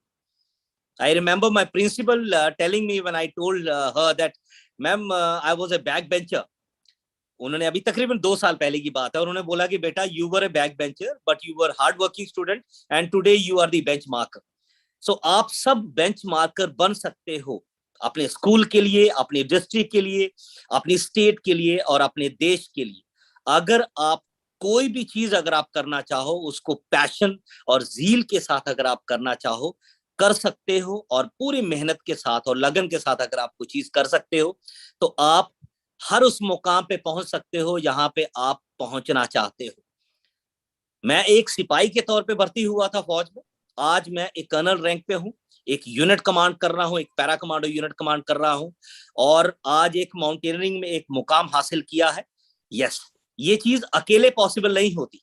I remember my principal telling me when I told her that ma'am I was a backbencher. उन्होंने अभी तकरीबन 2 साल पहले की बात है और उन्होंने बोला कि बेटा you were a backbencher but you were hard working student and today you are the benchmarker. So आप सब benchmarker बन सकते हो अपने स्कूल के लिए, अपने डिस्ट्रिक्ट के लिए, अपनी स्टेट के लिए और अपने देश के लिए। अगर आप कोई भी चीज अगर आप करना चाहो उसको पैशन और जील के साथ अगर आप करना चाहो कर सकते हो, और पूरी मेहनत के साथ और लगन के साथ अगर आप कोई चीज कर सकते हो तो आप हर उस मुकाम पे पहुंच सकते हो जहां पे आप पहुंचना चाहते हो। मैं एक सिपाही के तौर पे भर्ती हुआ था फौज में, आज मैं एक कर्नल रैंक पे हूं, एक यूनिट कमांड कर रहा हूं, एक पैरा कमांडो यूनिट कमांड कर रहा हूं और आज एक माउंटेनियरिंग में एक मुकाम हासिल किया है। यस, ये चीज अकेले पॉसिबल नहीं होती,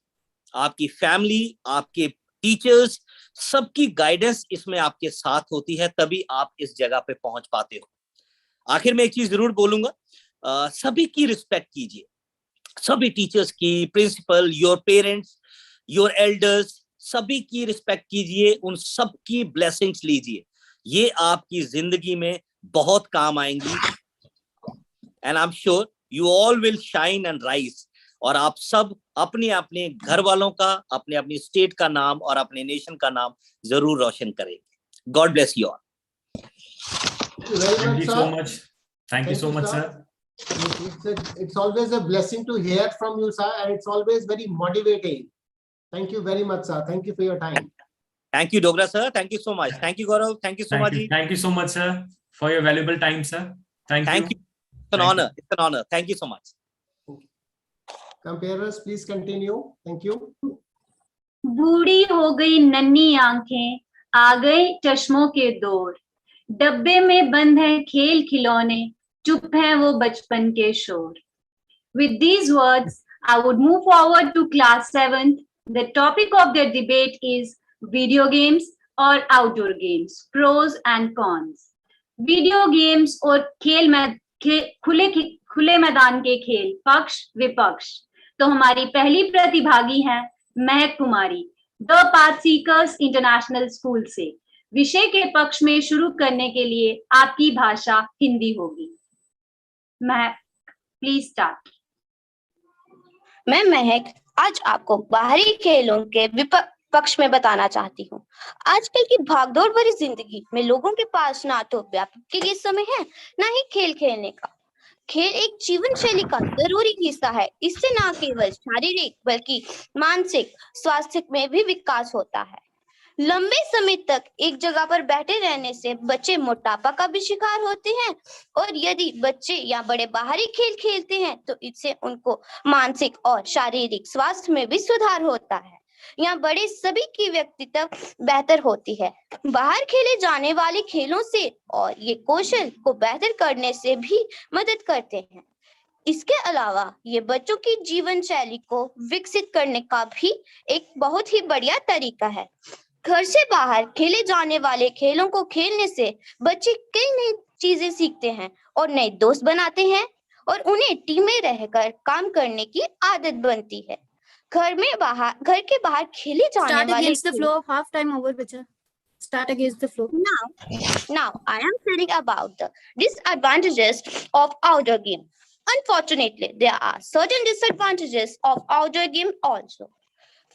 आपकी फैमिली, आपके टीचर्स, सबकी गाइडेंस इसमें आपके साथ होती है, तभी आप इस जगह पे पहुंच पाते हो। आखिर में एक चीज जरूर बोलूंगा, सभी की रिस्पेक्ट कीजिए, सभी टीचर्स की, principal, your parents, your elders, सभी की रिस्पेक्ट कीजिए, उन सब की ब्लेसिंग्स लीजिए, ये आपकी जिंदगी में बहुत काम आएंगी। And I am sure you all will shine and rise, और आप सब अपने अपने घर वालों का, अपने अपनी स्टेट का नाम और अपने नेशन का नाम जरूर रोशन करेंगे। God bless you all. Thank you so much. Thank you so much, sir. It's always a blessing to hear from you, sir, and it's always very motivating. Thank you very much, sir. Thank you for your time. Thank you, Dogra sir. Thank you so much. Thank you, Gaurav. Thank you so much. Thank you so much, sir, for your valuable time, sir. Thank you. It's an honor. It's an honor. Thank you so much. Comparers, please continue. Thank you. बूढ़ी हो गई नन्ही आंखें, आ गए चश्मों के दौर, डब्बे में बंद है खेल खिलौने, चुप है वो बचपन के शोर। With these words, I would move forward to class 7th. The topic of their debate is video games or outdoor games, pros and cons. Video games और खुले मैदान के खेल, पक्ष विपक्ष। तो हमारी पहली प्रतिभागी हैं Mahak Kumari, the path seekers international school से। विषय के पक्ष में शुरू करने के लिए आपकी भाषा हिंदी होगी। महक, प्लीज स्टार्ट। मैं महक आज आपको बाहरी खेलों के पक्ष में बताना चाहती हूँ। आजकल की भागदौड़ भरी जिंदगी में लोगों के पास ना तो व्यापक के लिए समय है, ना ही खेल खेलने का। खेल एक जीवन शैली का जरूरी हिस्सा है। इससे ना केवल शारीरिक बल्कि मानसिक स्वास्थ्य में भी विकास होता है। लंबे समय तक एक जगह पर बैठे रहने से बच्चे मोटापा का भी शिकार होते हैं, और यदि बच्चे या बड़े बाहरी खेल खेलते हैं तो इससे उनको मानसिक और शारीरिक स्वास्थ्य में भी सुधार होता है। यहाँ बड़े सभी की व्यक्तित्व बेहतर होती है। बाहर खेले जाने वाले खेलों से और ये कौशल को बेहतर करने से भी मदद करते हैं। इसके अलावा ये बच्चों की जीवन शैली को विकसित करने का भी एक बहुत ही बढ़िया तरीका है। घर से बाहर खेले जाने वाले खेलों को खेलने से बच्चे कई नई चीजें सीखते हैं और नए दोस्त बनाते हैं, और उन्हें टीम में रहकर काम करने की आदत बनती है। घर के बाहर खेले जाने वाले against the floor. Half time over, bacha. Start against the floor. Now I am telling about the disadvantages of outdoor game. Unfortunately, there are certain disadvantages of outdoor game also.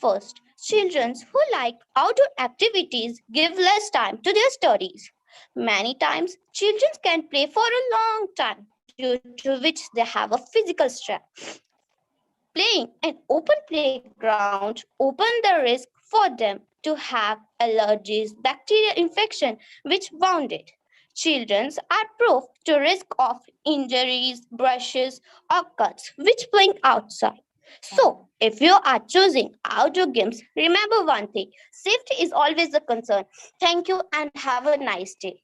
First, children who like outdoor activities give less time to their studies. Many times, children can play for a long time, due to which they have a physical stress. Playing an open playground open the risk for them to have allergies, bacterial infection, which wound it. Children are prone to risk of injuries, brushes, or cuts, which playing outside. So, if you are choosing outdoor games, remember one thing: safety is always a concern. Thank you and have a nice day.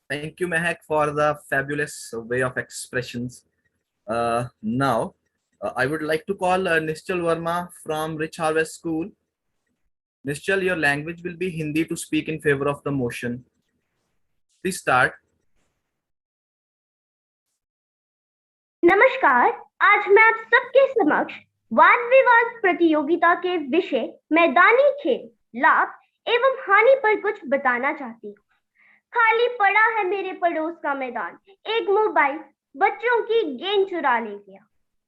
Thank you, Mehak, for the fabulous way of expressions. Now, I would like to call Nischal Verma from Rich Harvest School. Nischal, your language will be Hindi to speak in favor of the motion. Please start. नमस्कार, आज मैं आप सबके समक्ष वाद विवाद प्रतियोगिता के विषय मैदानी खेल, लाभ एवं हानि पर कुछ बताना चाहती हूँ। खाली पड़ा है मेरे पड़ोस का मैदान, एक मोबाइल बच्चों की गेंद चुरा ले गया।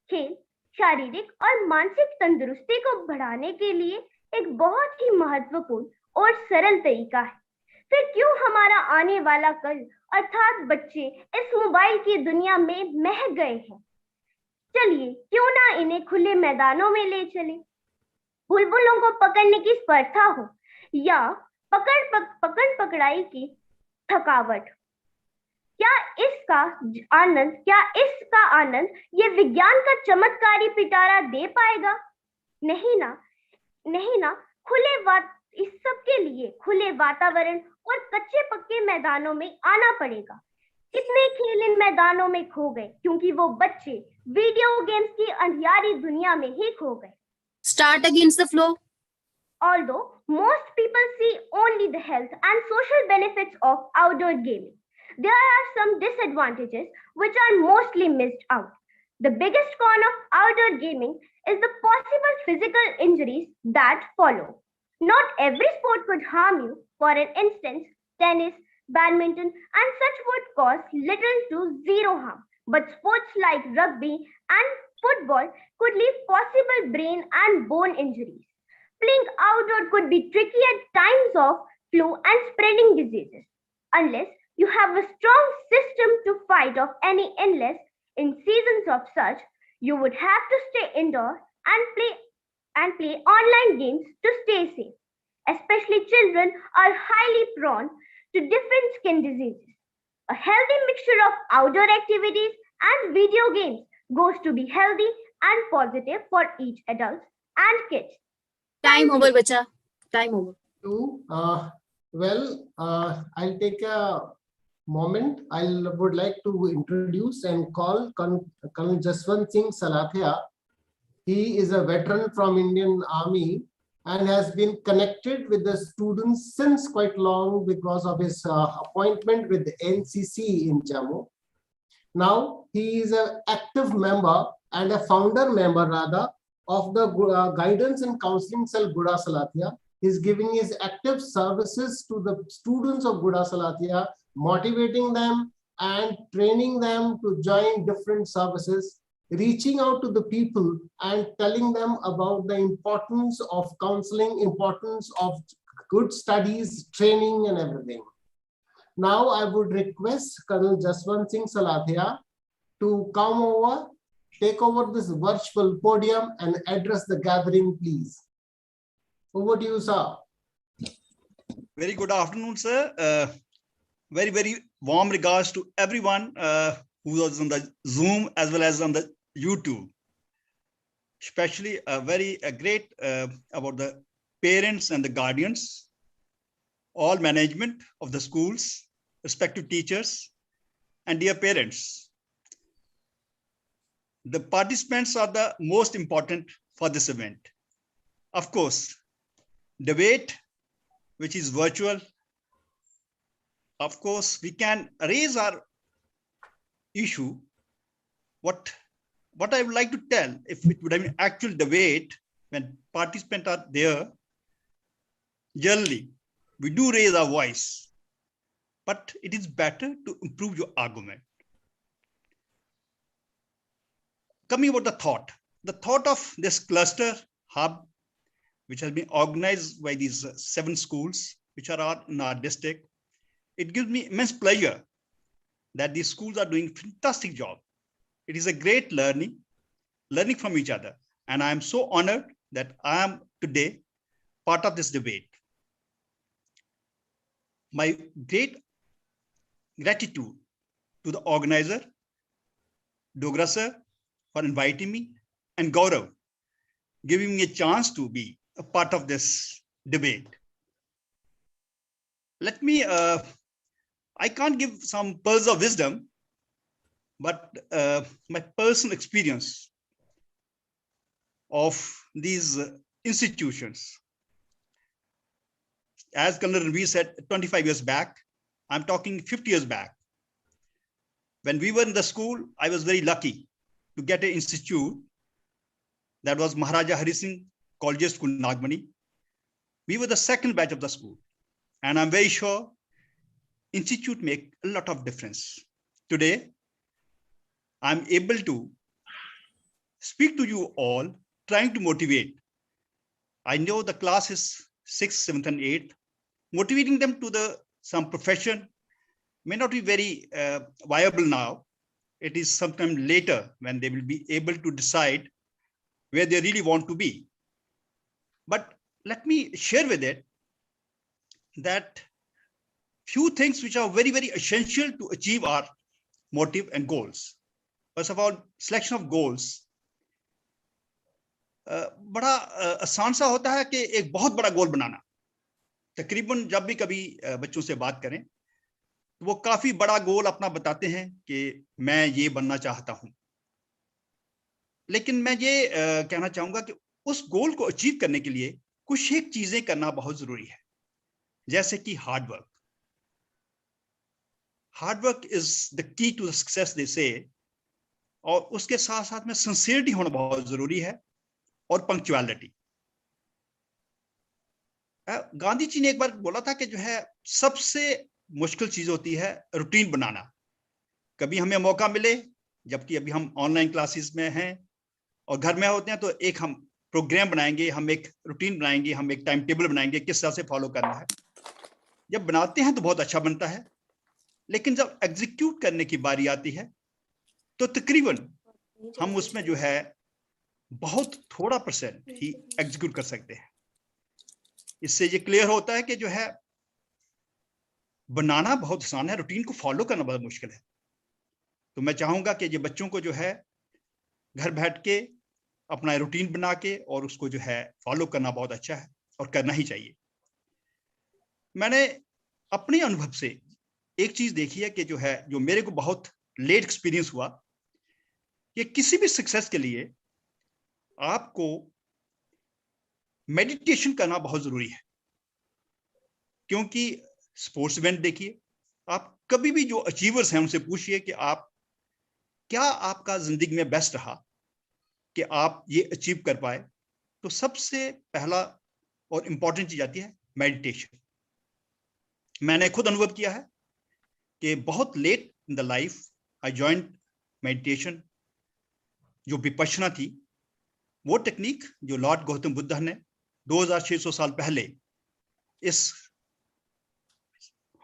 खेल शारीरिक और मानसिक तंदुरुस्ती को बढ़ाने के लिए एक बहुत ही महत्वपूर्ण और सरल तरीका है। फिर क्यों हमारा आने वाला कल अर्थात बच्चे इस मोबाइल की दुनिया में महक गए हैं? चलिए क्यों ना इन्हें खुले मैदानों में ले चले। बुलबुलों को पकड़ने की स्पर्धा हो या पकड़ पकड़ाई की थकावट, क्या इसका आनंद ये विज्ञान का चमत्कारी पिटारा दे पाएगा? नहीं ना। इस सब के लिए खुले वातावरण और कच्चे पक्के मैदानों में आना पड़ेगा। कितने खेल इन मैदानों में खो गए क्योंकि वो बच्चे वीडियो गेम्स की अंधियारी दुनिया में ही खो गए। Start against the flow. Although most people see only the health and social benefits of outdoor gaming, there are some disadvantages which are mostly missed out. The biggest con of outdoor gaming is the possible physical injuries that follow. Not every sport could harm you. For an instance, tennis, badminton, and such would cause little to zero harm. But sports like rugby and football could leave possible brain and bone injuries. Playing outdoor could be tricky at times of flu and spreading diseases. Unless you have a strong system to fight off any illness in seasons of such, you would have to stay indoors and play online games to stay safe. Especially children are highly prone to different skin diseases. A healthy mixture of outdoor activities and video games goes to be healthy and positive for each adult and kids. Time over, bacha. Time over. I'll take a moment. I would like to introduce and call Colonel Jaswant Singh Salathia. He is a veteran from Indian Army and has been connected with the students since quite long because of his appointment with the NCC in Jammu. Now he is an active member and a founder member rather of the Guidance and Counseling Cell Guda Salathia. He is giving his active services to the students of Guda Salathia, motivating them and training them to join different services, reaching out to the people and telling them about the importance of counseling, importance of good studies, training and everything. Now I would request Colonel Jaswant Singh Salathia to come over, take over this virtual podium and address the gathering, please. Over to you, sir. Very good afternoon, sir. Very, very warm regards to everyone who was on the Zoom as well as on the YouTube. Especially very great about the parents and the guardians, all management of the schools, respective teachers, and dear parents. The participants are the most important for this event. Of course, debate, which is virtual. Of course, we can raise our issue. What I would like to tell, if it would have been actual debate, when participants are there, generally, we do raise our voice, but it is better to improve your argument. Coming about the thought of this cluster hub, which has been organized by these 7 schools, which are in our district, it gives me immense pleasure that these schools are doing a fantastic job. It is a great learning from each other. And I am so honored that I am today part of this debate. My great gratitude to the organizer, Dogra sir, for inviting me, and Gaurav, giving me a chance to be a part of this debate. Let me, I can't give some pearls of wisdom, but my personal experience of these institutions. As Colonel Ranveer said, 25 years back, I'm talking 50 years back. When we were in the school, I was very lucky to get an institute that was Maharaja Hari Singh College School, Nagmani. We were the second batch of the school. And I'm very sure institute make a lot of difference. Today, I'm able to speak to you all, trying to motivate. I know the class is 6th, 7th, and 8th. Motivating them to some profession may not be very viable now. It is sometime later when they will be able to decide where they really want to be. But let me share with it that few things which are very, very essential to achieve our motive and goals. First of all, selection of goals. बड़ा आसान सा होता है कि एक बहुत बड़ा गोल बनाना. तकरीबन जब भी कभी बच्चों से बात करें तो वो काफी बड़ा गोल अपना बताते हैं कि मैं ये बनना चाहता हूं. लेकिन मैं ये कहना चाहूंगा कि उस गोल को अचीव करने के लिए कुछ एक चीजें करना बहुत जरूरी है, जैसे कि hard work. Hard work is the key to the success they say, और उसके साथ साथ में सिंसियरिटी होना बहुत जरूरी है, और पंक्चुअलिटी। गांधी जी ने एक बार बोला था कि जो है सबसे मुश्किल चीज होती है रूटीन बनाना। कभी हमें मौका मिले, जबकि अभी हम ऑनलाइन क्लासेस में हैं और घर में होते हैं, तो एक हम प्रोग्राम बनाएंगे, हम एक रूटीन बनाएंगे, हम एक टाइम टेबल बनाएंगे किस तरह से फॉलो करना है। जब बनाते हैं तो बहुत अच्छा बनता है, लेकिन जब एग्जीक्यूट करने की बारी आती है तो तकरीबन हम उसमें जो है बहुत थोड़ा % ही एग्जीक्यूट कर सकते हैं। इससे ये क्लियर होता है कि जो है बनाना बहुत आसान है, रूटीन को फॉलो करना बहुत मुश्किल है। तो मैं चाहूंगा कि ये बच्चों को जो है घर बैठ के अपना रूटीन बना के और उसको जो है फॉलो करना बहुत अच्छा है और करना ही चाहिए। मैंने अपने अनुभव से एक चीज देखी है कि जो है, जो मेरे को बहुत लेट एक्सपीरियंस हुआ, कि किसी भी सक्सेस के लिए आपको मेडिटेशन करना बहुत जरूरी है। क्योंकि स्पोर्ट्स इवेंट देखिए, आप कभी भी जो अचीवर्स हैं उनसे पूछिए कि आप क्या आपका जिंदगी में बेस्ट रहा कि आप ये अचीव कर पाए, तो सबसे पहला और इंपॉर्टेंट चीज आती है मेडिटेशन। मैंने खुद अनुभव किया है कि बहुत late in the life I joined meditation, जो विपश्यना थी, वो टेक्निक जो लॉर्ड गौतम बुद्ध ने 2600 साल पहले इस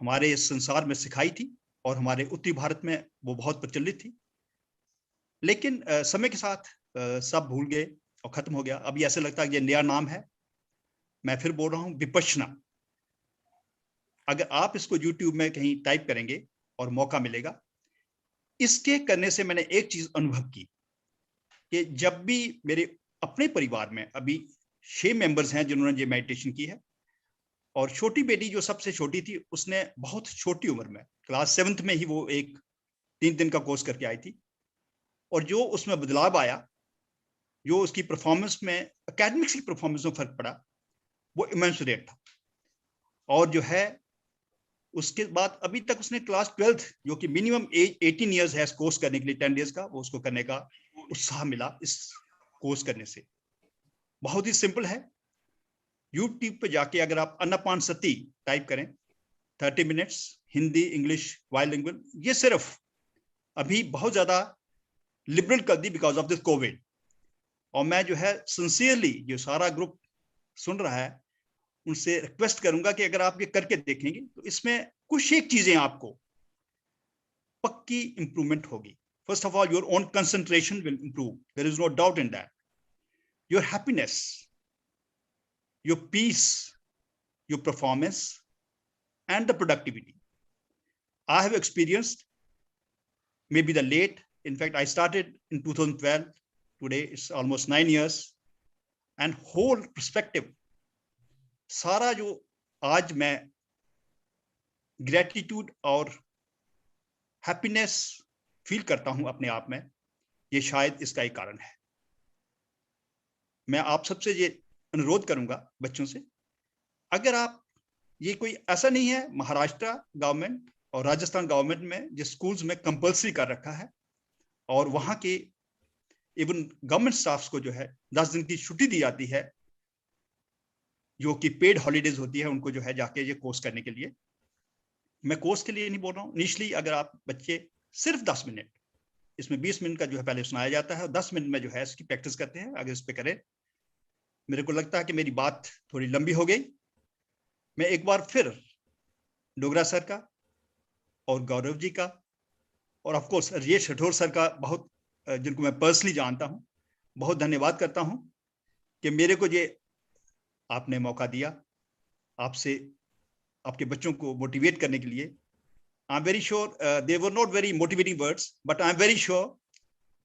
हमारे इस संसार में सिखाई थी, और हमारे उत्तरी भारत में वो बहुत प्रचलित थी। लेकिन समय के साथ सब भूल गए और खत्म हो गया। अभी ऐसे लगता है कि ये नया नाम है। मैं फिर बोल रहा हूँ विपश्यना। अगर आप इसको YouTube में कहीं टाइप करेंगे और मौका मिलेगा, इसके करने से मैंने एक चीज अनुभव की कि जब भी मेरे अपने परिवार में अभी 6 मेंबर्स हैं जिन्होंने ये मेडिटेशन की है, और छोटी बेटी जो सबसे छोटी थी, उसने बहुत छोटी उम्र में क्लास 7th में ही वो एक 3 दिन का कोर्स करके आई थी, और जो उसमें बदलाव आया, जो उसकी परफॉर्मेंस में, एकेडमिक्स की परफॉर्मेंस में फर्क पड़ा, वो इमेंसुरेट था। और जो है उसके बाद अभी तक उसने क्लास 12th, जो कि मिनिमम एज 18 ईयर्स है इस कोर्स करने के लिए, 10 डेज का, वो उसको करने का उत्साह मिला इस कोर्स करने से। बहुत ही सिंपल है। यूट्यूब पे जाके अगर आप अन्नपान सती टाइप करें, 30 मिनट्स हिंदी इंग्लिश बाइलिंगुअल, ये सिर्फ अभी बहुत ज्यादा लिबरल कर दी बिकॉज ऑफ दिस कोविड। और मैं जो है सिंसियरली, जो सारा ग्रुप सुन रहा है, उनसे रिक्वेस्ट करूंगा कि अगर आप ये करके देखेंगे तो इसमें कुछ एक चीजें आपको पक्की इंप्रूवमेंट होगी। First of all, your own concentration will improve, there is no doubt in that. Your happiness, your peace, your performance, and the productivity. I have experienced maybe the late, in fact, I started in 2012. Today it's almost 9 years, and whole perspective, सारा जो आज मैं gratitude और happiness feel करता हूं अपने आप में, ये शायद इसका एक कारण है। मैं आप सबसे ये अनुरोध करूंगा बच्चों से, अगर आप, ये कोई ऐसा नहीं है, महाराष्ट्र गवर्नमेंट और राजस्थान गवर्नमेंट में जिस स्कूल्स में कंपल्सरी कर रखा है, और वहां के इवन गवर्नमेंट स्टाफ्स को जो है 10 दिन की छुट्टी दी जाती है, जो कि पेड हॉलीडेज होती है उनको, जो है जाके ये कोर्स करने के लिए। मैं कोर्स के लिए नहीं बोल रहा हूँ, इनिशियली अगर आप बच्चे सिर्फ 10 मिनट, इसमें 20 मिनट का जो है पहले सुनाया जाता है और 10 मिनट में जो है इसकी प्रैक्टिस करते हैं, अगर इस पे करें। मेरे को लगता है कि मेरी बात थोड़ी लंबी हो गई। मैं एक बार फिर डोगरा सर का और गौरव जी का और of course Rajesh Rathore sir का, बहुत जिनको मैं पर्सनली जानता हूं, बहुत धन्यवाद करता हूं कि मेरे को ये आपने मौका दिया, आपसे आपके बच्चों को मोटिवेट करने के लिए। I am very sure they were not very motivating words, but I am very sure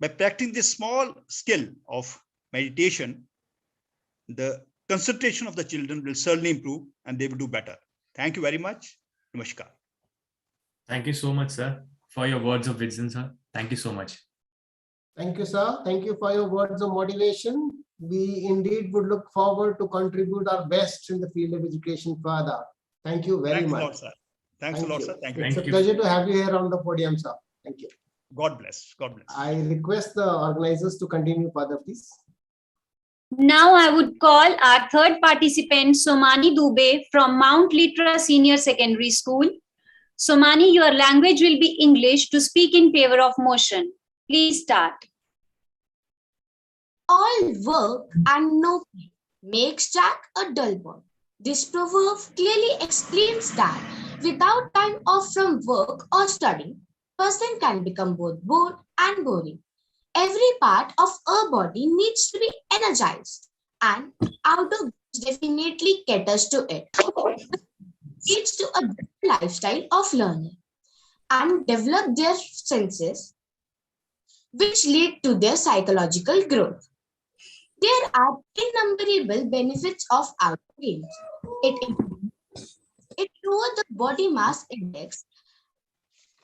by practising this small skill of meditation, the concentration of the children will certainly improve and they will do better. Thank you very much. Namaskar. Thank you so much, sir, for your words of wisdom, sir. Thank you so much. Thank you, sir. Thank you for your words of motivation. We indeed would look forward to contribute our best in the field of education further. Thank you very Thanks much. a lot, sir. Thanks a lot, sir. Thank you. It's a pleasure to have you here on the podium, sir. Thank you. God bless. God bless. I request the organizers to continue further, please. Now I would call our third participant, Somani Dubey from Mount Litra Senior Secondary School. Somani, your language will be English to speak in favor of motion. Please start. All work and no play makes Jack a dull boy. This proverb clearly explains that without time off from work or study, person can become both bored and boring. Every part of a body needs to be energized, and outdoor games definitely caters to it. Leads to a better lifestyle of learning and develop their senses, which lead to their psychological growth. There are innumerable benefits of outdoor games. It lowers the body mass index.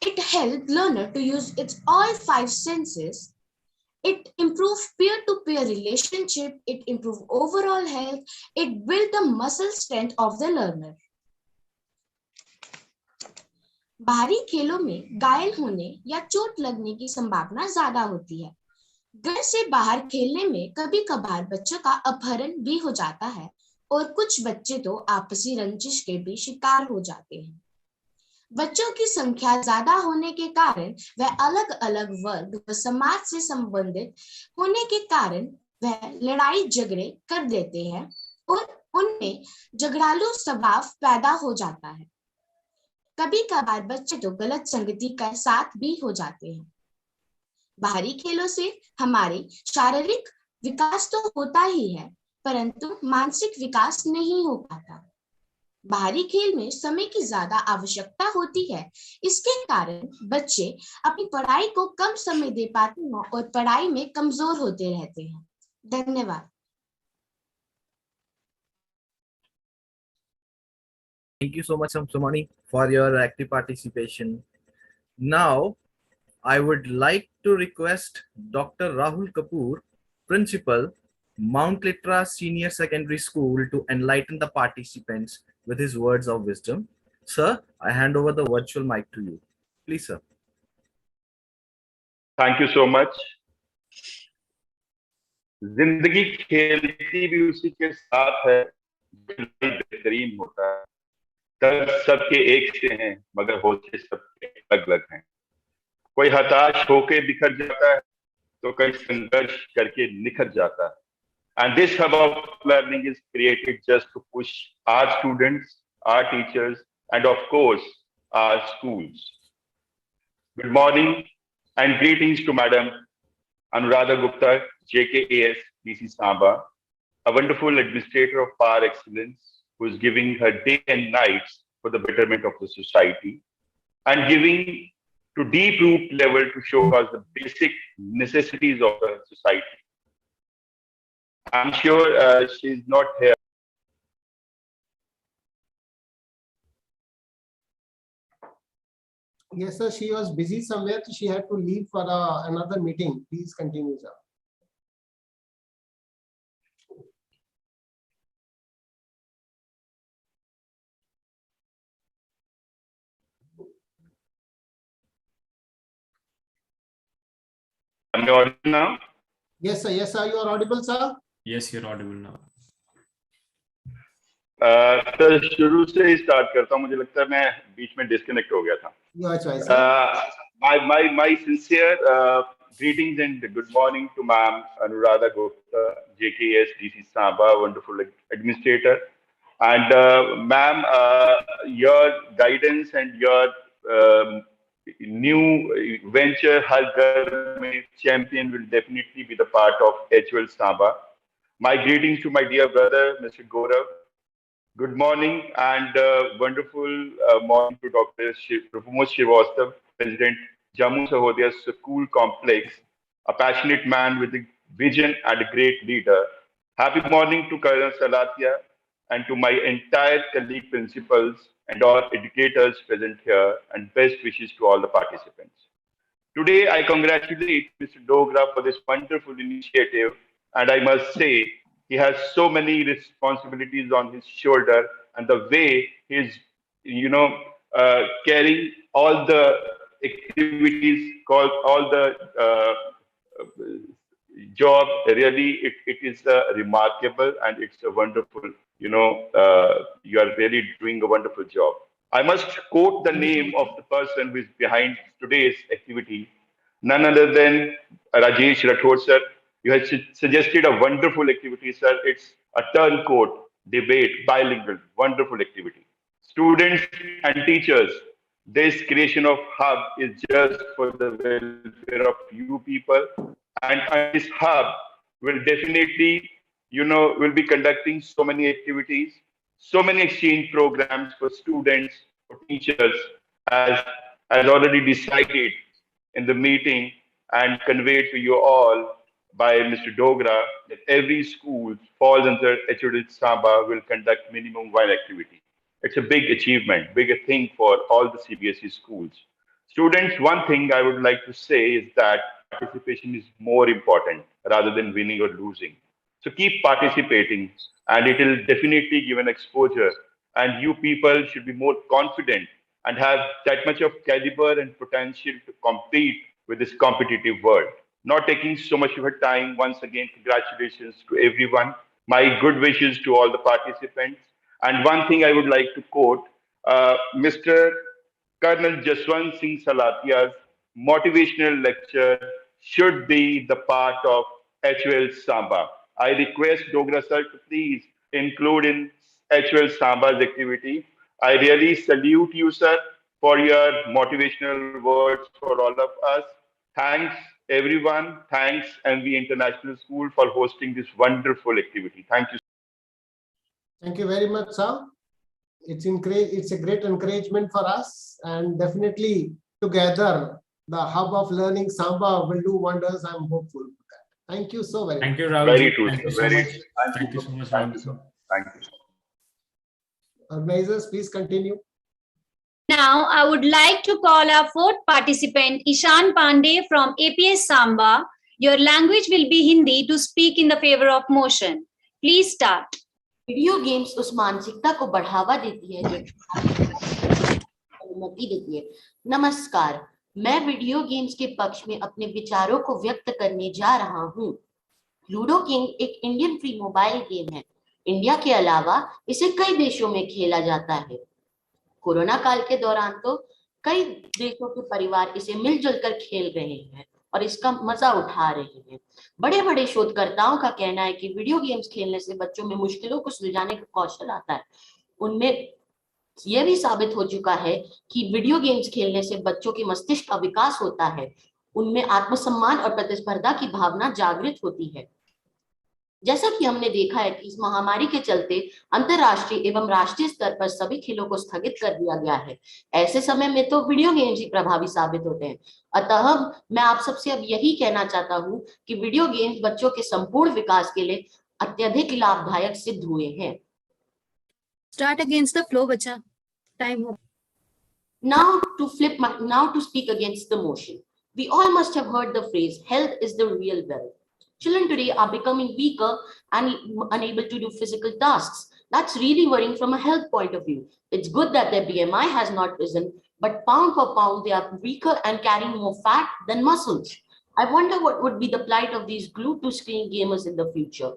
It helps learner to use its all five senses. It improves peer-to-peer relationship. It improves overall health. It builds the muscle strength of the learner. बाहरी खेलों में घायल होने या चोट लगने की संभावना ज्यादा होती है। घर से बाहर खेलने में कभी कभार बच्चों का अपहरण भी हो जाता है और कुछ बच्चे तो आपसी रंजिश के भी शिकार हो जाते हैं। बच्चों की संख्या ज्यादा होने के कारण वह अलग अलग वर्ग व समाज से संबंधित होने के कारण वह लड़ाई झगड़े कर देते हैं और उनमें झगड़ालू स्वभाव पैदा हो जाता है। कभी कभार बच्चे तो गलत संगति का साथ भी हो जाते हैं। बाहरी खेलों से हमारे शारीरिक विकास तो होता ही है, परंतु मानसिक विकास नहीं हो पाता। बाहरी खेल में समय की ज्यादा आवश्यकता होती है। इसके कारण बच्चे अपनी पढ़ाई को कम समय दे पाते हैं और पढ़ाई में कमजोर होते रहते हैं। धन्यवाद। Thank you so much, Somani, for your active participation. Now, I would like to request Dr. Rahul Kapoor, Principal, Mount Litra Senior Secondary School, to enlighten the participants with his words of wisdom. Sir, I hand over the virtual mic to you. Please, sir. Thank you so much. जिंदगी खेलती भी उसी के साथ है, बेहतरीन होता है। दर्द सबके एक से हैं, मगर होते सबके अलग अलग हैं। कोई हताश होके बिखर जाता है, तो कई संघर्ष करके निखर जाता है। And this hub of learning is created just to push our students, our teachers, and of course, our schools. Good morning and greetings to Madam Anuradha Gupta, JKAS, DC Samba, a wonderful administrator of par excellence who is giving her day and nights for the betterment of the society and giving to deep root level to show us the basic necessities of the society. I'm sure she's not here. Yes, sir. She was busy somewhere, so she had to leave for another meeting. Please continue, sir. Am I audible now? Yes, sir. Yes, sir. You are audible, sir. Yes, you're audible now. Sir शुरू से ही start करता हूँ। मुझे लगता है मैं बीच में disconnect हो गया था। Your choice, sir. My sincere greetings and good morning to Ma'am Anuradha Gupta, JKS, DC Samba, wonderful administrator. And Ma'am, your guidance and your new venture, Har Ghar Mein Champion, will definitely be the part of HL Samba. My greetings to my dear brother, Mr. Gaurav. Good morning and wonderful morning to Dr. Pramod Srivastava, President, Jammu Sahodaya School Complex, a passionate man with a vision and a great leader. Happy morning to Colonel Salatia and to my entire colleague principals and all educators present here, and best wishes to all the participants. Today, I congratulate Mr. Dogra for this wonderful initiative, and I must say, he has so many responsibilities on his shoulder, and the way he's, carrying all the activities, called all the job, really, it is remarkable and it's a wonderful, you are really doing a wonderful job. I must quote the name of the person who is behind today's activity, none other than Rajesh Rathod, sir. You have suggested a wonderful activity, sir. It's a turncoat debate, bilingual, wonderful activity. Students and teachers, this creation of hub is just for the welfare of you people. And this hub will definitely, will be conducting so many activities, so many exchange programs for students, for teachers, as already decided in the meeting and conveyed to you all by Mr. Dogra that every school falls under HOD Samba will conduct minimum one activity. It's a big achievement, big thing for all the CBSE schools. Students, one thing I would like to say is that participation is more important rather than winning or losing. So keep participating, and it will definitely give an exposure. And you people should be more confident and have that much of caliber and potential to compete with this competitive world. Not taking so much of your time. Once again, congratulations to everyone. My good wishes to all the participants. And one thing I would like to quote Mr. Colonel Jaswant Singh Salatia's motivational lecture should be the part of HOL Samba. I request Dogra sir to please include in HOL Samba's activity. I really salute you, sir, for your motivational words for all of us. Thanks, everyone. Thanks, MV International School, for hosting this wonderful activity. Thank you. Thank you very much, sir. It's a great encouragement for us, and definitely together the hub of learning Samba will do wonders. I'm hopeful for that. Thank you so very much. Thank you, Rahul. Very true, Thank you sir. so Very much. true. Thank you so much, Thank Rahul. you, sir. Thank you. Organizers, please continue. Now, I would like to call our fourth participant, Ishan Pandey from APS Samba. Your language will be Hindi to speak in the favor of motion. Please start. Video games उस मानसिकता को बढ़ावा देती है जो अनुमति देती है। नमस्कार, मैं वीडियो गेम्स के पक्ष में अपने विचारों को व्यक्त करने जा रहा हूँ। लूडो किंग एक इंडियन फ्री मोबाइल गेम है। इंडिया के अलावा इसे कई देशों में खेला जाता है। कोरोना काल के दौरान तो कई देशों के परिवार इसे मिलजुल कर खेल रहे हैं और इसका मजा उठा रहे हैं। बड़े बड़े शोधकर्ताओं का कहना है कि वीडियो गेम्स खेलने से बच्चों में मुश्किलों को सुलझाने का कौशल आता है। उनमें यह भी साबित हो चुका है कि वीडियो गेम्स खेलने से बच्चों के मस्तिष्क का विकास होता है, उनमें आत्मसम्मान और प्रतिस्पर्धा की भावना जागृत होती है। जैसा कि हमने देखा है कि इस महामारी के चलते अंतरराष्ट्रीय एवं राष्ट्रीय स्तर पर सभी खेलों को स्थगित कर दिया गया है। ऐसे समय में तो वीडियो गेम्स ही प्रभावी साबित होते हैं। अतः मैं आप सबसे अब यही कहना चाहता हूं कि वीडियो गेम्स बच्चों के संपूर्ण विकास के लिए अत्यधिक लाभदायक सिद्ध हुए हैं। Start against the flow, बच्चा. Time up. Now to speak against the motion. We all must have heard the phrase, health is the real wealth. Children today are becoming weaker and unable to do physical tasks. That's really worrying from a health point of view. It's good that their BMI has not risen, but pound for pound, they are weaker and carrying more fat than muscles. I wonder what would be the plight of these glued to screen gamers in the future.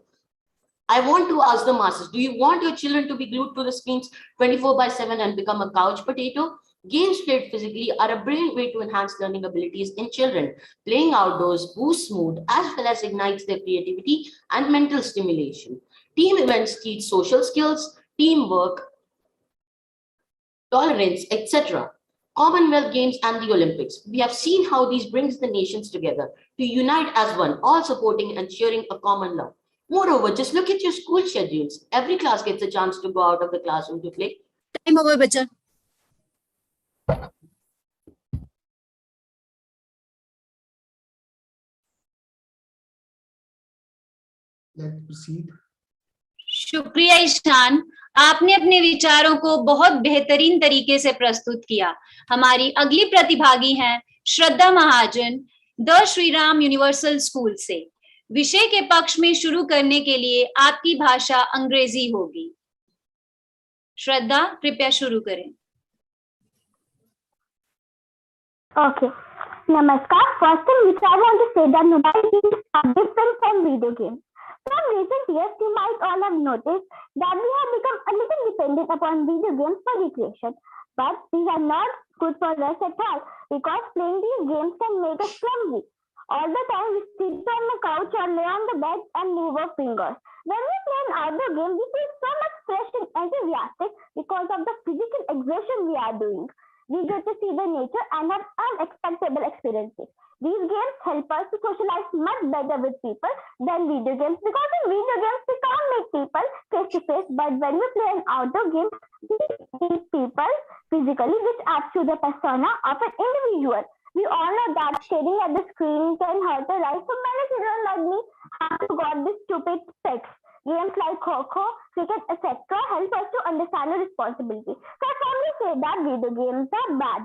I want to ask the masses, do you want your children to be glued to the screens 24/7 and become a couch potato? Games played physically are a brilliant way to enhance learning abilities in children. Playing outdoors boosts mood as well as ignites their creativity and mental stimulation. Team events teach social skills, teamwork, tolerance, etc. Commonwealth Games and the Olympics. We have seen how these brings the nations together to unite as one, all supporting and sharing a common love. Moreover, just look at your school schedules. Every class gets a chance to go out of the classroom to play. Time over, bacha. Let's proceed. शुक्रिया ईशान, आपने अपने विचारों को बहुत बेहतरीन तरीके से प्रस्तुत किया। हमारी अगली प्रतिभागी हैं Shraddha Mahajan the Shri Ram universal school से। विषय के पक्ष में शुरू करने के लिए आपकी भाषा अंग्रेजी होगी। श्रद्धा, कृपया शुरू करें। Okay. Namaskar. First thing which I want to say that mobile games are different from video games. From recent years, you might all have noticed that we have become a little dependent upon video games for recreation. But these are not good for us at all because playing these games can make us clumsy. All the time we sit on the couch or lay on the bed and move our fingers. When we play an outdoor game, we feel so much fresh and enthusiastic because of the physical exertion we are doing. We get to see the nature and have unexpected experiences. These games help us to socialize much better with people than video games because in video games we can't meet people face to face, but when we play an outdoor game, we meet people physically, which adds to the persona of an individual. We all know that staring at the screen can hurt our eyes, so many children like me have got these stupid specs. Games like Kho-Kho, cricket, etc. help us to understand the responsibility. So can we say that video games are bad?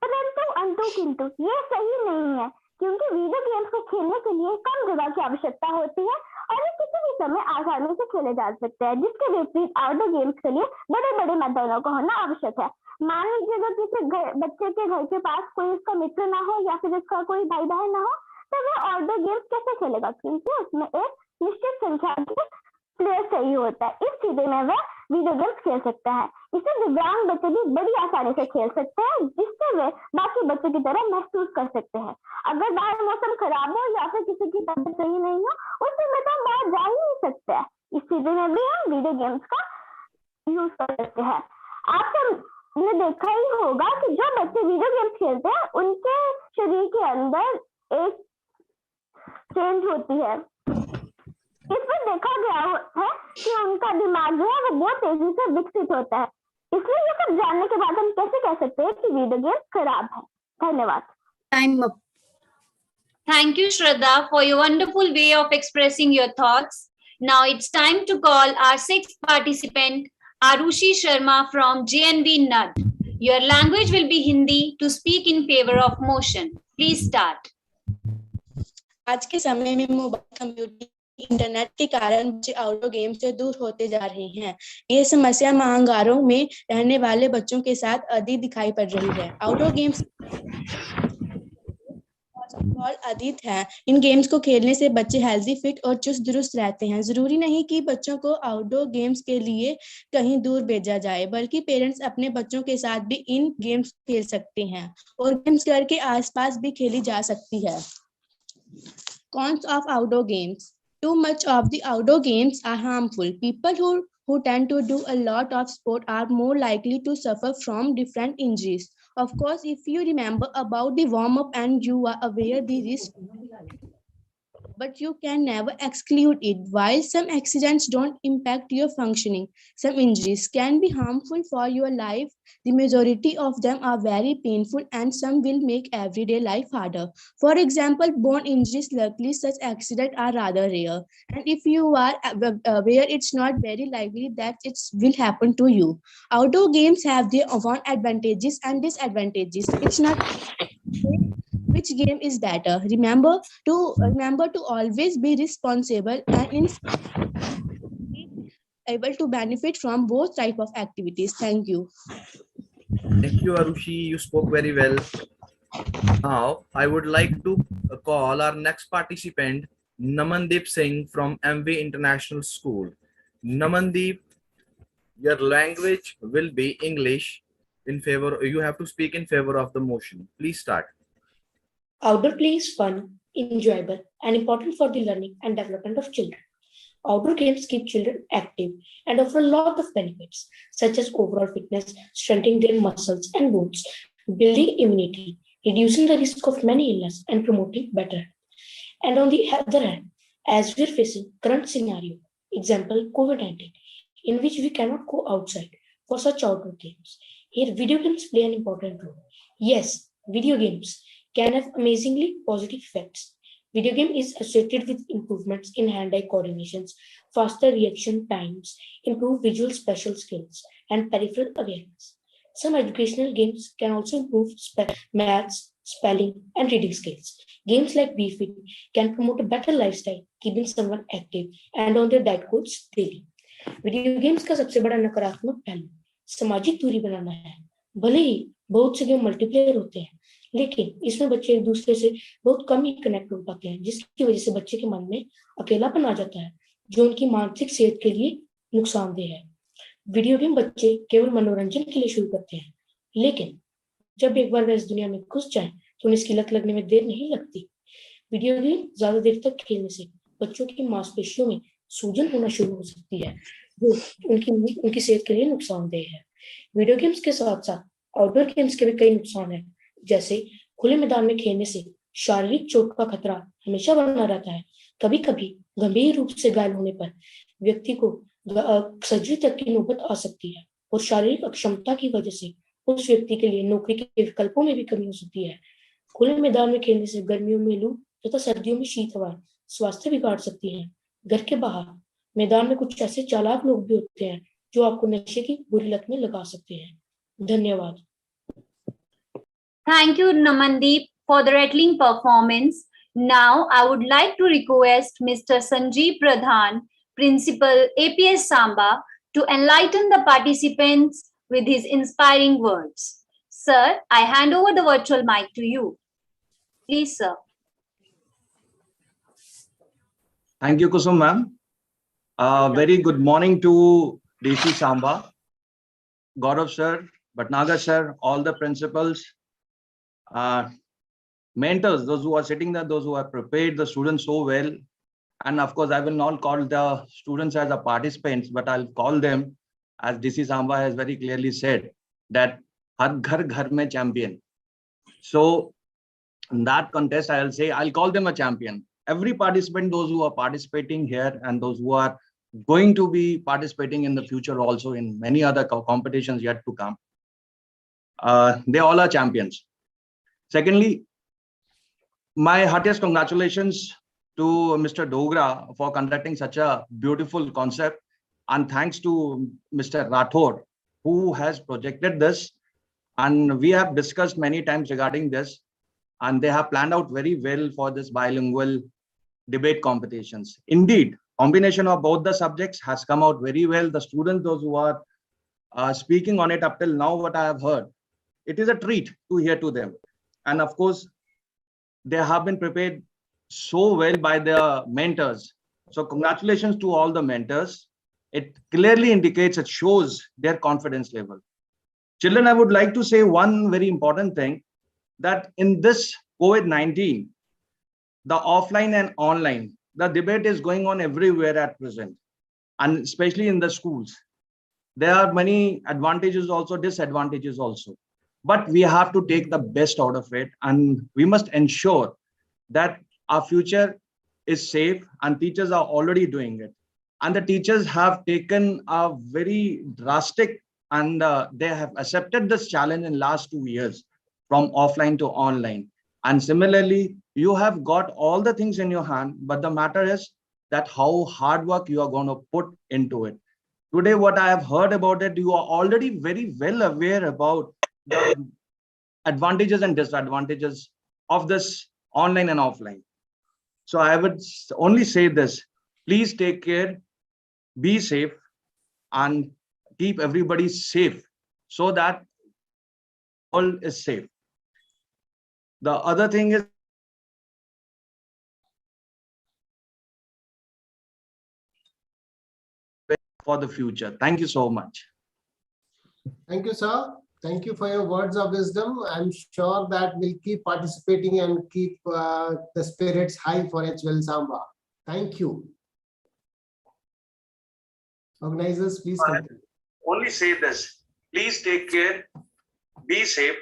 परंतु अंतु किंतु ये सही नहीं है क्योंकि video games को खेलने के लिए कम जगह की आवश्यकता होती है और ये किसी भी समय आसानी से खेले जा सकते हैं, जिसके विपरीत आउटडोर गेम्स के लिए बड़े बड़े मैदानों का होना आवश्यक है। मान लीजिए अगर किसी बच्चे के घर के पास कोई उसका मित्र ना हो या फिर उसका कोई भाई बहन ना हो तो वह आउटडोर गेम्स कैसे खेलेगा, क्योंकि उसमें एक निश्चित संख्या के प्लेयर चाहिए होता है। इस स्थिति में वह वीडियो गेम्स खेल सकता है। इसे दिव्यांग बच्चे भी बड़ी आसानी से खेल सकते हैं, जिससे वे बाकी बच्चों की तरह महसूस कर सकते हैं। अगर बाहर मौसम खराब हो या फिर किसी की तबीयत सही नहीं हो, उस समय तो हम बाहर जा ही नहीं सकते हैं। इस स्थिति में भी हम वीडियो गेम्स का यूज कर सकते हैं। आप सबने देखा ही होगा कि जो बच्चे वीडियो गेम्स खेलते हैं उनके शरीर के अंदर एक चेंज होती है। इसमें देखा गया है कि उनका दिमाग जो है वो बहुत तेजी से विकसित होता है। इसलिए ये सब जानने के बाद हम कैसे कह सकते हैं कि वीडियो गेम खराब है। धन्यवाद। Time up. Thank you, Shraddha, for your wonderful way of expressing your thoughts. Now it's time to call our sixth participant, Arushi Sharma from JNV NUD. Your language will be Hindi to speak in favor of motion. Please start. आज के समय में mobile computer internet के कारण बच्चे outdoor game से दूर होते जा रहे हैं। ये समस्या महानगरों में रहने वाले बच्चों के साथ अधिक दिखाई पड़ रही है। आउटडोर गेम्स अधिक है। इन गेम्स को खेलने से बच्चे हेल्दी, फिट और चुस्त दुरुस्त रहते हैं। जरूरी नहीं कि बच्चों को आउटडोर गेम्स के लिए कहीं दूर भेजा जाए, बल्कि पेरेंट्स अपने बच्चों के साथ भी इन गेम्स खेल सकते हैं और गेम्स घर के आसपास भी खेली जा सकती है। Cons of outdoor games. Too much of the outdoor games are harmful. People who tend to do a lot of sport are more likely to suffer from different injuries. Of course, if you remember about the warm-up and you are aware the risk, but you can never exclude it. While some accidents don't impact your functioning, some injuries can be harmful for your life. The majority of them are very painful and some will make everyday life harder. For example, bone injuries, luckily such accidents are rather rare. And if you are aware, it's not very likely that it will happen to you. Outdoor games have their own advantages and disadvantages. It's not which game is better. Remember to always be responsible and able to benefit from both type of activities. Thank you. Thank you, Arushi. You spoke very well. Now, I would like to call our next participant, Namandeep Singh from MV International School. Namandeep, your language will be English. You have to speak in favor of the motion. Please start. Outdoor play is fun, enjoyable, and important for the learning and development of children. Outdoor games keep children active and offer a lot of benefits, such as overall fitness, strengthening their muscles and bones, building immunity, reducing the risk of many illnesses, and promoting better health. And on the other hand, as we're facing current scenario, example COVID-19, in which we cannot go outside for such outdoor games, here video games play an important role. Yes, video games can have amazingly positive effects. Video game is associated with improvements in hand-eye coordinations, faster reaction times, improved visual spatial skills, and peripheral awareness. Some educational games can also improve maths, spelling, and reading skills. Games like BFIT can promote a better lifestyle, keeping someone active and on their diet coach daily. Video games का सबसे बड़ा नकारात्मक पहलू सामाजिक दूरी बनाना है। भले ही बहुत से गेम मल्टीप्लेयर होते हैं, लेकिन इसमें बच्चे एक दूसरे से बहुत कम ही कनेक्ट हो पाते हैं, जिसकी वजह से बच्चे के मन में अकेलापन आ जाता है, जो उनकी मानसिक सेहत के लिए नुकसानदेह है। वीडियो गेम बच्चे केवल मनोरंजन के लिए शुरू करते हैं, लेकिन जब एक बार वे इस दुनिया में घुस जाएं तो उन्हें इसकी लत लगने में देर नहीं लगती। वीडियो गेम ज्यादा देर तक खेलने से बच्चों की मांसपेशियों में सूजन होना शुरू हो सकती है, जो उनकी सेहत के लिए नुकसानदेह है। वीडियो गेम्स के साथ साथ आउटडोर गेम्स के भी कई नुकसान हैं, जैसे खुले मैदान में खेलने से शारीरिक चोट का खतरा हमेशा बना रहता है। कभी कभी गंभीर रूप से घायल होने पर व्यक्ति को सर्जरी तक की नौबत आ सकती है और शारीरिक अक्षमता की वजह से उस व्यक्ति के लिए नौकरी के विकल्पों में भी कमी हो सकती है। खुले मैदान में खेलने से गर्मियों में लू तथा सर्दियों में शीत हवा स्वास्थ्य बिगाड़ सकती है। घर के बाहर मैदान में कुछ ऐसे चालाक लोग भी होते हैं जो आपको नशे की बुरी लत में लगा सकते हैं। धन्यवाद। Thank you, Namandeep, for the rattling performance. Now, I would like to request Mr. Sanjeev Pradhan, Principal APS Samba, to enlighten the participants with his inspiring words. Sir, I hand over the virtual mic to you. Please, sir. Thank you, Kusum ma'am. Very good morning to DC Samba, Gaurav sir, Bhatnagar sir, all the principals, mentors, those who are sitting there, those who have prepared the students so well. And of course, I will not call the students as the participants, but I'll call them, as DC Samba has very clearly said, that har ghar ghar mein champion. So in that contest, I'll call them a champion. Every participant, those who are participating here and those who are going to be participating in the future also in many other competitions yet to come, they all are champions. Secondly, my heartiest congratulations to Mr. Dogra for conducting such a beautiful concept, and thanks to Mr. Rathod who has projected this, and we have discussed many times regarding this, and they have planned out very well for this bilingual debate competitions. Indeed, combination of both the subjects has come out very well. The students, those who are speaking on it up till now, what I have heard, it is a treat to hear to them. And of course, they have been prepared so well by their mentors. So congratulations to all the mentors. It clearly indicates, it shows their confidence level. Children, I would like to say one very important thing, that in this COVID-19, the offline and online, the debate is going on everywhere at present, and especially in the schools. There are many advantages also, disadvantages also, but we have to take the best out of it, and we must ensure that our future is safe, and teachers are already doing it. And the teachers have taken a very drastic, and they have accepted this challenge in last 2 years from offline to online. And similarly, you have got all the things in your hand, but the matter is that how hard work you are going to put into it. Today, what I have heard about it, you are already very well aware about the advantages and disadvantages of this online and offline. So I would only say this: please take care, be safe, and keep everybody safe so that all is safe. The other thing is, for the future. Thank you so much. Thank you, sir. Thank you for your words of wisdom. I'm sure that we'll keep participating and keep the spirits high for HWL Samba. Thank you. Organizers, please continue. Only say this: please take care, be safe.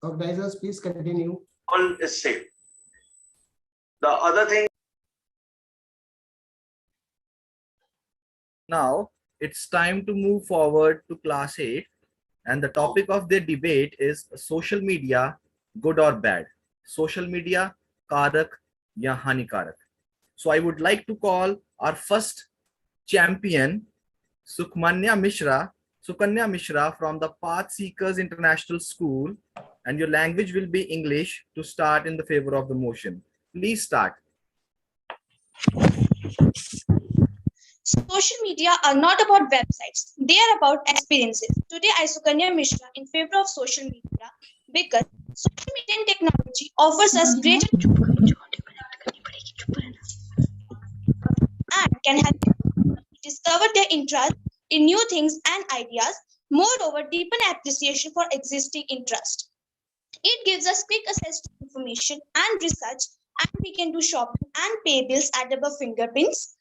Organizers, please continue. All is safe. The other thing. Now, it's time to move forward to class 8, and the topic of the debate is social media, good or bad? Social media, karak ya hanikarak? So I would like to call our first champion Sukmanya Mishra from the Path Seekers International School, and your language will be English to start in the favor of the motion. Please start. Social media are not about websites. They are about experiences. Today, I, Sukanya Mishra, in favor of social media because social media and technology offers us greater and can help people discover their interest in new things and ideas. Moreover, deepen appreciation for existing interest. It gives us quick access to information and research, and we can do shopping and pay bills at our fingerprints.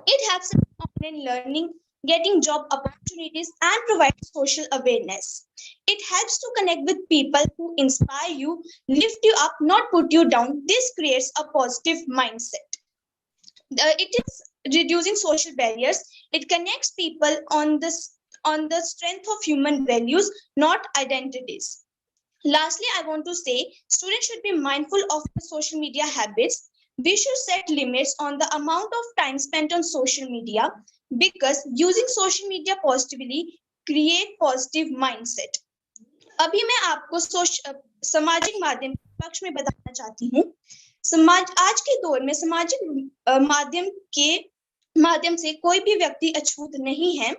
It helps in online learning, getting job opportunities, and provides social awareness. It helps to connect with people who inspire you, lift you up, not put you down. This creates a positive mindset. It is reducing social barriers. It connects people on the strength of human values, not identities. Lastly, I want to say students should be mindful of the social media habits. We should set limits on the amount of time spent on social media because using social media positively create positive mindset. अभी मैं आपको सामाजिक माध्यम के पक्ष में बताना चाहती हूँ. आज के दौर में सामाजिक माध्यम से कोई भी व्यक्ति अछूत नहीं है,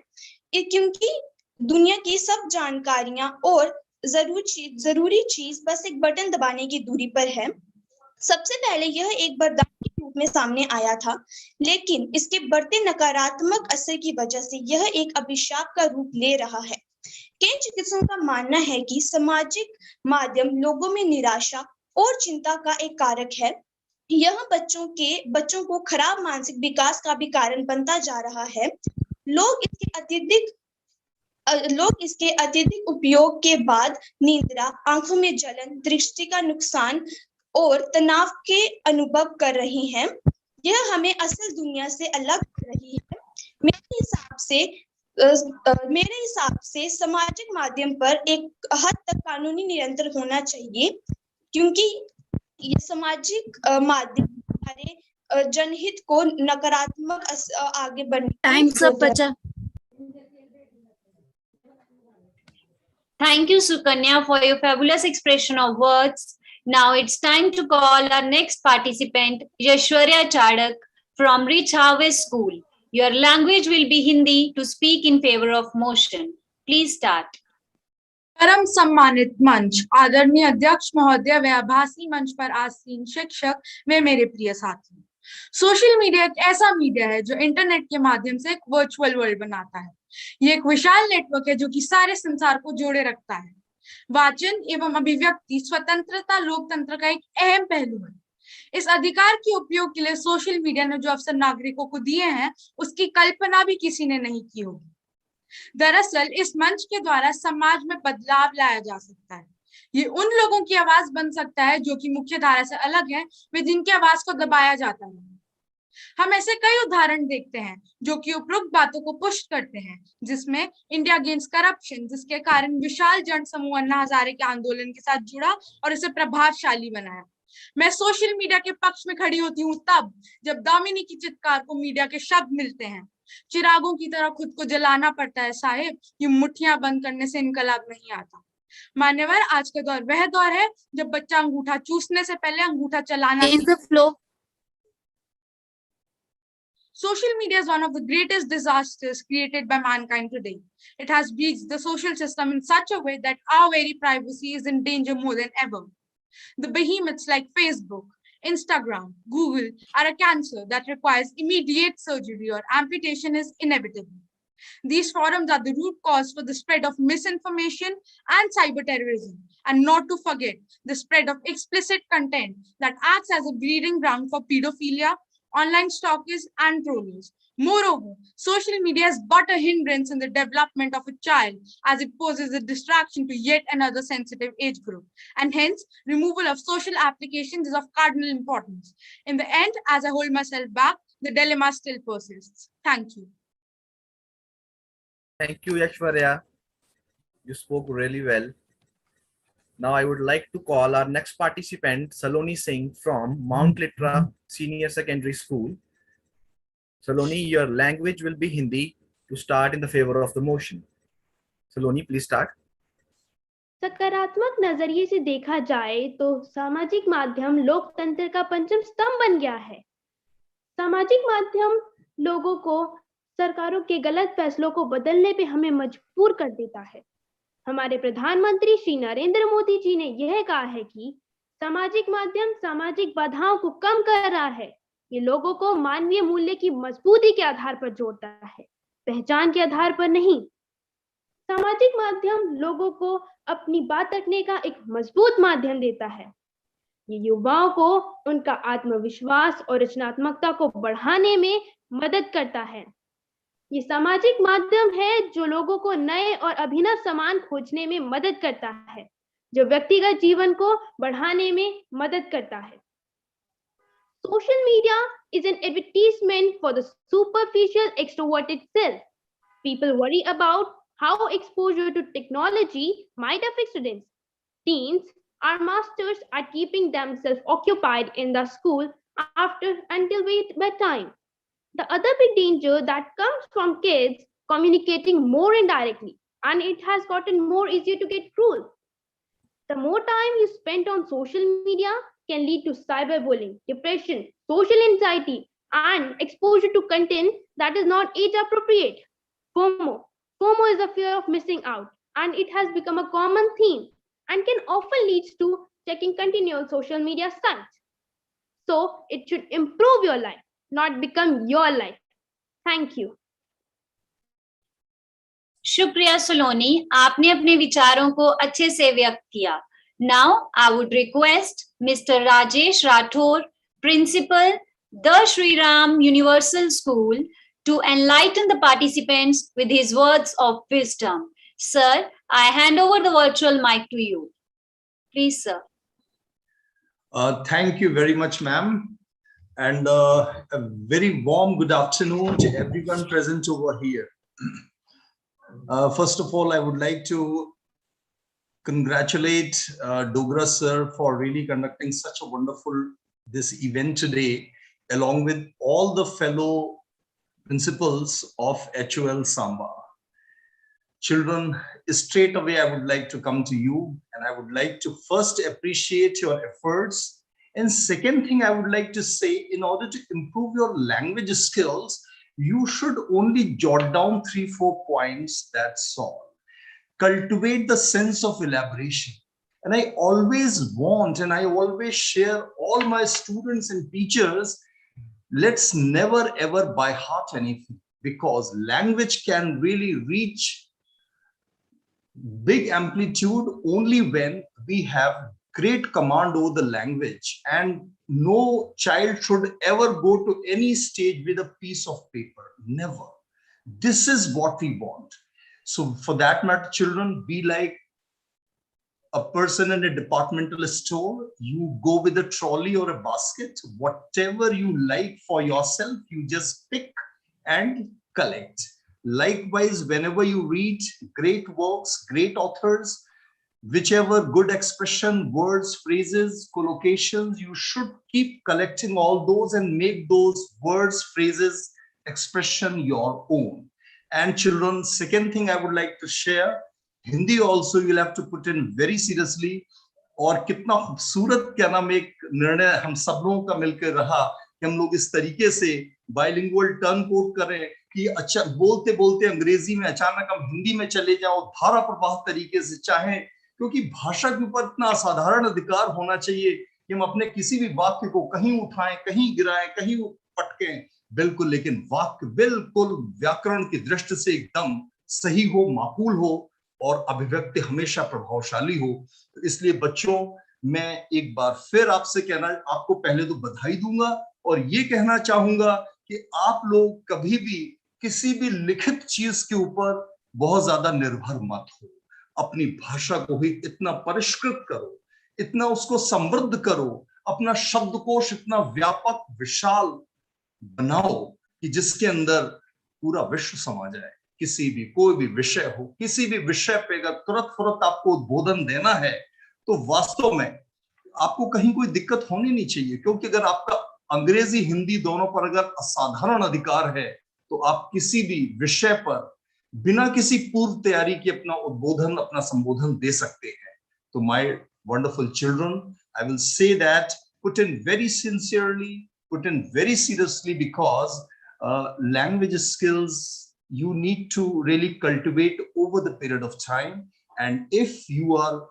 क्योंकि दुनिया की सब जानकारियां और जरूरी चीज बस एक बटन दबाने की दूरी पर है. सबसे पहले यह एक वरदान के रूप में सामने आया था, लेकिन इसके बढ़ते नकारात्मक असर की वजह से यह एक अभिशाप का रूप ले रहा है. कई चिकित्सकों का मानना है कि सामाजिक माध्यम लोगों में निराशा और चिंता का एक कारक है. यह बच्चों को खराब मानसिक विकास का भी कारण बनता जा रहा है. लोग इसके अत्यधिक उपयोग के बाद निद्रा, आंखों में जलन, दृष्टि का नुकसान और तनाव के अनुभव कर रही हैं. यह हमें असल दुनिया से अलग कर रही है. मेरे हिसाब से सामाजिक माध्यम पर एक हद तक कानूनी नियंत्रण होना चाहिए, क्योंकि ये सामाजिक माध्यम हमारे जनहित को नकारात्मक आगे बढ़ने. Thank you, Sukanya, for your fabulous expression of words. Now it's time to call our next participant, Yashwarya Chadak from Rich Harvest School. Your language will be Hindi to speak in favor of motion. Please start. परम सम्मानित मंच, आदरणीय अध्यक्ष महोदय व आभासी मंच पर आसीन शिक्षक व मेरे प्रिय साथी, सोशल मीडिया एक ऐसा मीडिया है जो इंटरनेट के माध्यम से एक वर्चुअल वर्ल्ड बनाता है. ये एक विशाल नेटवर्क है जो कि सारे संसार को जोड़े रखता है. वाचन एवं अभिव्यक्ति स्वतंत्रता लोकतंत्र का एक अहम पहलू है. इस अधिकार के उपयोग के लिए सोशल मीडिया ने जो अवसर नागरिकों को दिए हैं, उसकी कल्पना भी किसी ने नहीं की होगी. दरअसल इस मंच के द्वारा समाज में बदलाव लाया जा सकता है. ये उन लोगों की आवाज बन सकता है जो कि मुख्य धारा से अलग है, वे जिनकी आवाज को दबाया जाता है. हम ऐसे कई उदाहरण देखते हैं जो कि उपरोक्त बातों को पुष्ट करते हैं, जिसमें इंडिया अगेंस्ट करप्शन, जिसके कारण विशाल जन समूह अन्ना हजारे के आंदोलन के साथ जुड़ा और इसे प्रभावशाली बनाया. मैं सोशल मीडिया के पक्ष में खड़ी होती हूँ तब जब दामिनी की चित्कार को मीडिया के शब्द मिलते हैं. चिरागों की तरह खुद को जलाना पड़ता है साहिब, ये मुट्ठियां बंद करने से इनकलाब नहीं आता. मान्यवर, आज का दौर वह दौर है जब बच्चा अंगूठा चूसने से पहले अंगूठा चलाना. Social media is one of the greatest disasters created by mankind today. It has breached the social system in such a way that our very privacy is in danger more than ever. The behemoths like Facebook, Instagram, Google are a cancer that requires immediate surgery or amputation is inevitable. These forums are the root cause for the spread of misinformation and cyber terrorism, and not to forget the spread of explicit content that acts as a breeding ground for pedophilia, online stalkers, and trollers. Moreover, social media is but a hindrance in the development of a child, as it poses a distraction to yet another sensitive age group, and hence removal of social applications is of cardinal importance. In the end, as I hold myself back, the dilemma still persists. Thank you. Thank you, Yashwarya. You spoke really well. Now I would like to call our next participant, Saloni Singh from Mount Litra Senior Secondary School. Saloni, your language will be Hindi to start in the favor of the motion. Saloni, please start. सकारात्मक नजरिए से देखा जाए तो सामाजिक माध्यम लोकतंत्र का पंचम स्तंभ बन गया है। सामाजिक माध्यम लोगों को सरकारों के गलत फैसलों को बदलने पे हमें मजबूर कर देता है। हमारे प्रधानमंत्री श्री नरेंद्र मोदी जी ने यह कहा है कि सामाजिक माध्यम सामाजिक बाधाओं को कम कर रहा है। ये लोगों को मानवीय मूल्य की मजबूती के आधार पर जोड़ता है, पहचान के आधार पर नहीं। सामाजिक माध्यम लोगों को अपनी बात रखने का एक मजबूत माध्यम देता है। ये युवाओं को उनका आत्मविश्वास और रचनात्मकता को बढ़ाने में मदद करता है। ये सामाजिक माध्यम है जो लोगों को नए और अभिनव सामान खोजने में मदद करता है, जो व्यक्तिगत जीवन को बढ़ाने में मदद करता है। Social media is an advertisement for the superficial extroverted self. People worry about how exposure to technology might affect students. Teens are masters at keeping themselves occupied in the school until bedtime. The other big danger that comes from kids communicating more indirectly, and it has gotten more easier to get cruel. The more time you spend on social media can lead to cyberbullying, depression, social anxiety, and exposure to content that is not age appropriate. FOMO is a fear of missing out, and it has become a common theme and can often lead to checking continual social media sites. So it should improve your life, not become your life. Thank you. शुक्रिया सोलोनी, आपने अपने विचारों को अच्छे से व्यक्त किया। Now I would request Mr. Rajesh Rathore, Principal, the Sri Ram Universal School, to enlighten the participants with his words of wisdom. Sir, I hand over the virtual mic to you. Please, sir. Thank you very much, ma'am. And a very warm good afternoon to everyone present over here. First of all, I would like to congratulate Dogra sir for really conducting such a wonderful this event today, along with all the fellow principals of HOL Samba. Children, straight away I would like to come to you, and I would like to first appreciate your efforts. And second thing I would like to say, in order to improve your language skills, you should only jot down 3-4 points, that's all. Cultivate the sense of elaboration. And I always want, and I always share all my students and teachers, let's never ever by heart anything, because language can really reach big amplitude only when we have great command over the language. And no child should ever go to any stage with a piece of paper, never. This is what we want. So for that matter, children, be like a person in a departmental store. You go with a trolley or a basket, whatever you like for yourself, you just pick and collect. Likewise, whenever you read great works, great authors, whichever good expression, words, phrases, collocations, you should keep collecting all those and make those words, phrases, expression your own. And children, second thing I would like to share, Hindi also you'll have to put in very seriously. और कितना खूबसूरत क्या नाम एक निर्णय हम सब लोगों का मिलकर रहा कि हम लोग इस तरीके से बाइलिंगुअल टर्न कोट करें कि अच्छा बोलते बोलते अंग्रेजी में अचानक हम हिंदी में चले जाओ धारा प्रवाह तरीके से चाहें, क्योंकि भाषा के ऊपर इतना असाधारण अधिकार होना चाहिए कि हम अपने किसी भी वाक्य को कहीं उठाएं, कहीं गिराएं, कहीं पटकें, बिल्कुल, लेकिन वाक्य बिल्कुल व्याकरण की दृष्टि से एकदम सही हो, माकूल हो और अभिव्यक्ति हमेशा प्रभावशाली हो। तो इसलिए बच्चों, मैं एक बार फिर आपसे कहना, आपको पहले तो बधाई दूंगा और ये कहना चाहूंगा कि आप लोग कभी भी किसी भी लिखित चीज के ऊपर बहुत ज्यादा निर्भर मत हो। अपनी भाषा को ही इतना परिष्कृत करो, इतना उसको समृद्ध करो, अपना शब्दकोश इतना व्यापक विशाल बनाओ कि जिसके अंदर पूरा विश्व समा जाए। किसी भी कोई भी विषय हो, किसी भी विषय पे अगर तुरंत आपको उद्बोधन देना है तो वास्तव में आपको कहीं कोई दिक्कत होनी नहीं चाहिए, क्योंकि अगर आपका अंग्रेजी हिंदी दोनों पर अगर असाधारण अधिकार है तो आप किसी भी विषय पर बिना किसी पूर्व तैयारी के अपना उद्बोधन, अपना संबोधन दे सकते हैं. तो my wonderful children, I will say that put in very sincerely, put in very seriously, because language skills you need to really cultivate over the period of time. And if you are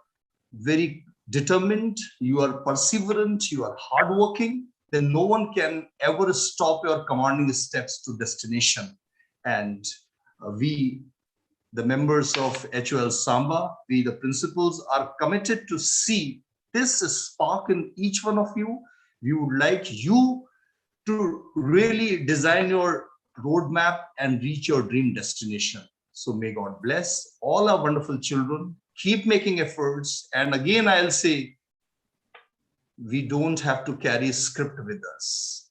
very determined, you are perseverant, you are hardworking, then no one can ever stop your commanding steps to destination. And we, the members of HOL Samba, we the principals, are committed to see this spark in each one of you. We would like you to really design your roadmap and reach your dream destination. So may God bless all our wonderful children. Keep making efforts. And again, I'll say, we don't have to carry a script with us.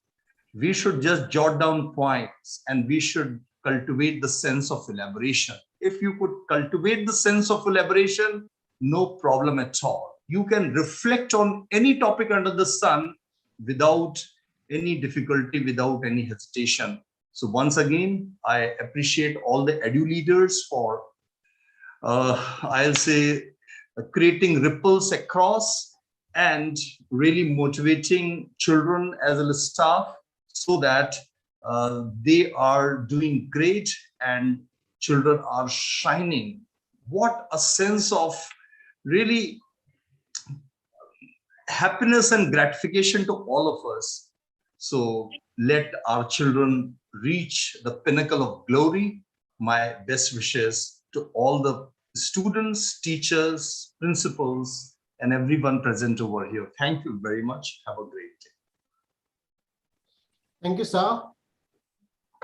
We should just jot down points, and we should cultivate the sense of elaboration. If you could cultivate the sense of elaboration, no problem at all. You can reflect on any topic under the sun without any difficulty, without any hesitation. So once again, I appreciate all the edu leaders for, I'll say, creating ripples across and really motivating children as well as staff, so that they are doing great and children are shining. What a sense of really happiness and gratification to all of us. So let our children reach the pinnacle of glory. My best wishes to all the students, teachers, principals, and everyone present over here. Thank you very much. Have a great day. Thank you, sir.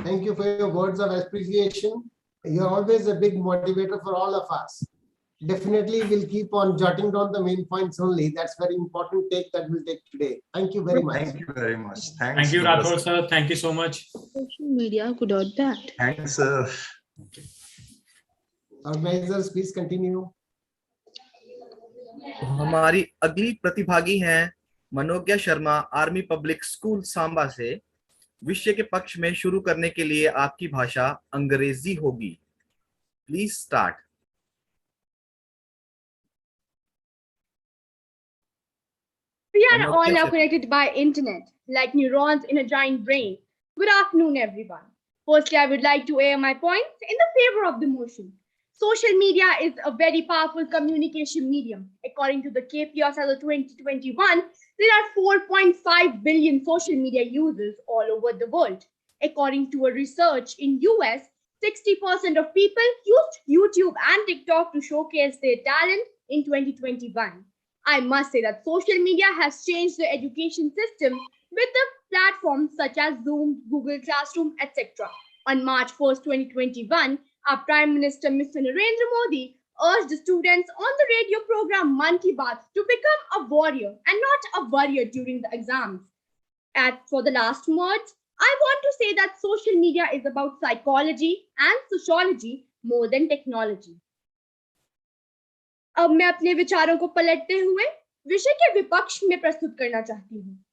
Thank you for your words of appreciation. You're always a big motivator for all of us. Definitely, we'll keep on jotting down the main points only. That's very important take that we'll take today. Thank you very much. Thank you very much. Thanks. Thank you, Rathore sir. Thank you so much. Social media good or bad? Thanks, sir. Organizers, please continue. हमारी अगली प्रतिभागी हैं Manogya Sharma, army public school Samba से. विषय के पक्ष में शुरू करने के लिए आपकी भाषा अंग्रेजी होगी. Please start. We are all now connected by internet, like neurons in a giant brain. Good afternoon, everyone. Firstly, I would like to air my points in the favor of the motion. Social media is a very powerful communication medium. According to the KPIs as of 2021, there are 4.5 billion social media users all over the world. According to a research in US, 60% of people used YouTube and TikTok to showcase their talent in 2021. I must say that social media has changed the education system with the platforms such as Zoom, Google Classroom, etc. On March 1st, 2021, our Prime Minister, Mr. Narendra Modi, urged the students on the radio program Man Ki Baat to become a warrior and not a warrior during the exams. As for the last words, I want to say that social media is about psychology and sociology more than technology. अब मैं अपने विचारों को पलटते हुए विषय के विपक्ष में प्रस्तुत करना चाहती हूँ.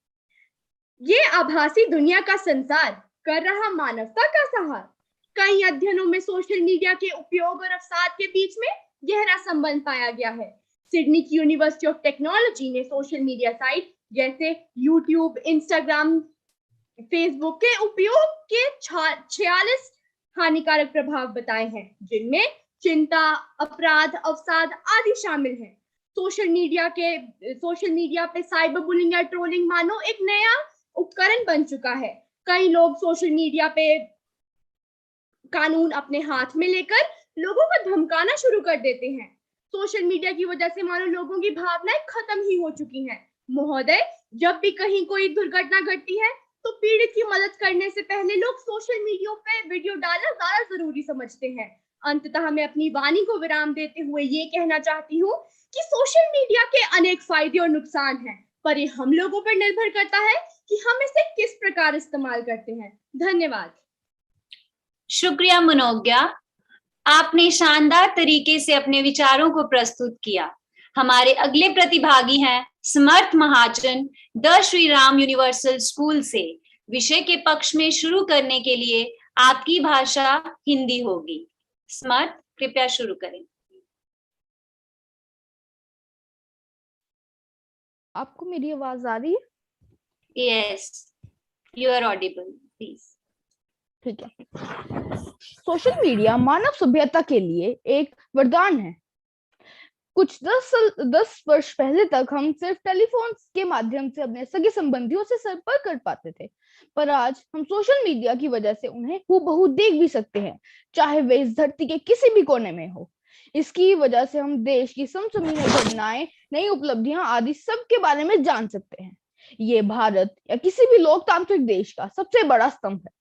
ये आभासी दुनिया का संसार कर रहा मानवता का सहार. कई अध्ययनों में सोशल मीडिया के उपयोग और अवसाद के बीच में गहरा संबंध पाया गया है. सिडनी की यूनिवर्सिटी ऑफ टेक्नोलॉजी ने सोशल मीडिया साइट जैसे यूट्यूब, इंस्टाग्राम, फेसबुक के उपयोग के 46 हानिकारक प्रभाव बताए हैं, जिनमें चिंता, अपराध, अवसाद आदि शामिल हैं. सोशल मीडिया पे साइबर बुलिंग या ट्रोलिंग मानो एक नया उपकरण बन चुका है. कई लोग सोशल मीडिया पे कानून अपने हाथ में लेकर लोगों को धमकाना शुरू कर देते हैं. सोशल मीडिया की वजह से मानो लोगों की भावनाएं खत्म ही हो चुकी हैं. महोदय, जब भी कहीं कोई दुर्घटना घटती है तो पीड़ित की मदद करने से पहले लोग सोशल मीडिया पे वीडियो डालना ज्यादा जरूरी समझते हैं. अंततः मैं अपनी वाणी को विराम देते हुए ये कहना चाहती हूँ कि सोशल मीडिया के अनेक फायदे और नुकसान हैं, पर ये हम लोगों पर निर्भर करता है कि हम इसे किस प्रकार इस्तेमाल करते हैं. धन्यवाद. शुक्रिया मनोज्ञा, आपने शानदार तरीके से अपने विचारों को प्रस्तुत किया. हमारे अगले प्रतिभागी हैं Samarth Mahajan, the Shri Ram universal school से. विषय के पक्ष में शुरू करने के लिए आपकी भाषा हिंदी होगी। स्मर्त, कृपया शुरू करें। आपको मेरी आवाज आ रही है? Yes, you are audible, please. ठीक है। सोशल मीडिया मानव सभ्यता के लिए एक वरदान है। कुछ 10 वर्ष पहले तक हम सिर्फ टेलीफोन के माध्यम से अपने सगे संबंधियों से संपर्क कर पाते थे, पर आज हम सोशल मीडिया की वजह से उन्हें हूबहू देख भी सकते हैं, चाहे वे इस धरती के किसी भी कोने में हो। इसकी वजह से हम देश की समसामयिक घटनाएं, नई उपलब्धियां आदि सब के बारे में जान सकते हैं। ये भारत या किसी भी लोकतांत्रिक देश का सबसे बड़ा स्तंभ है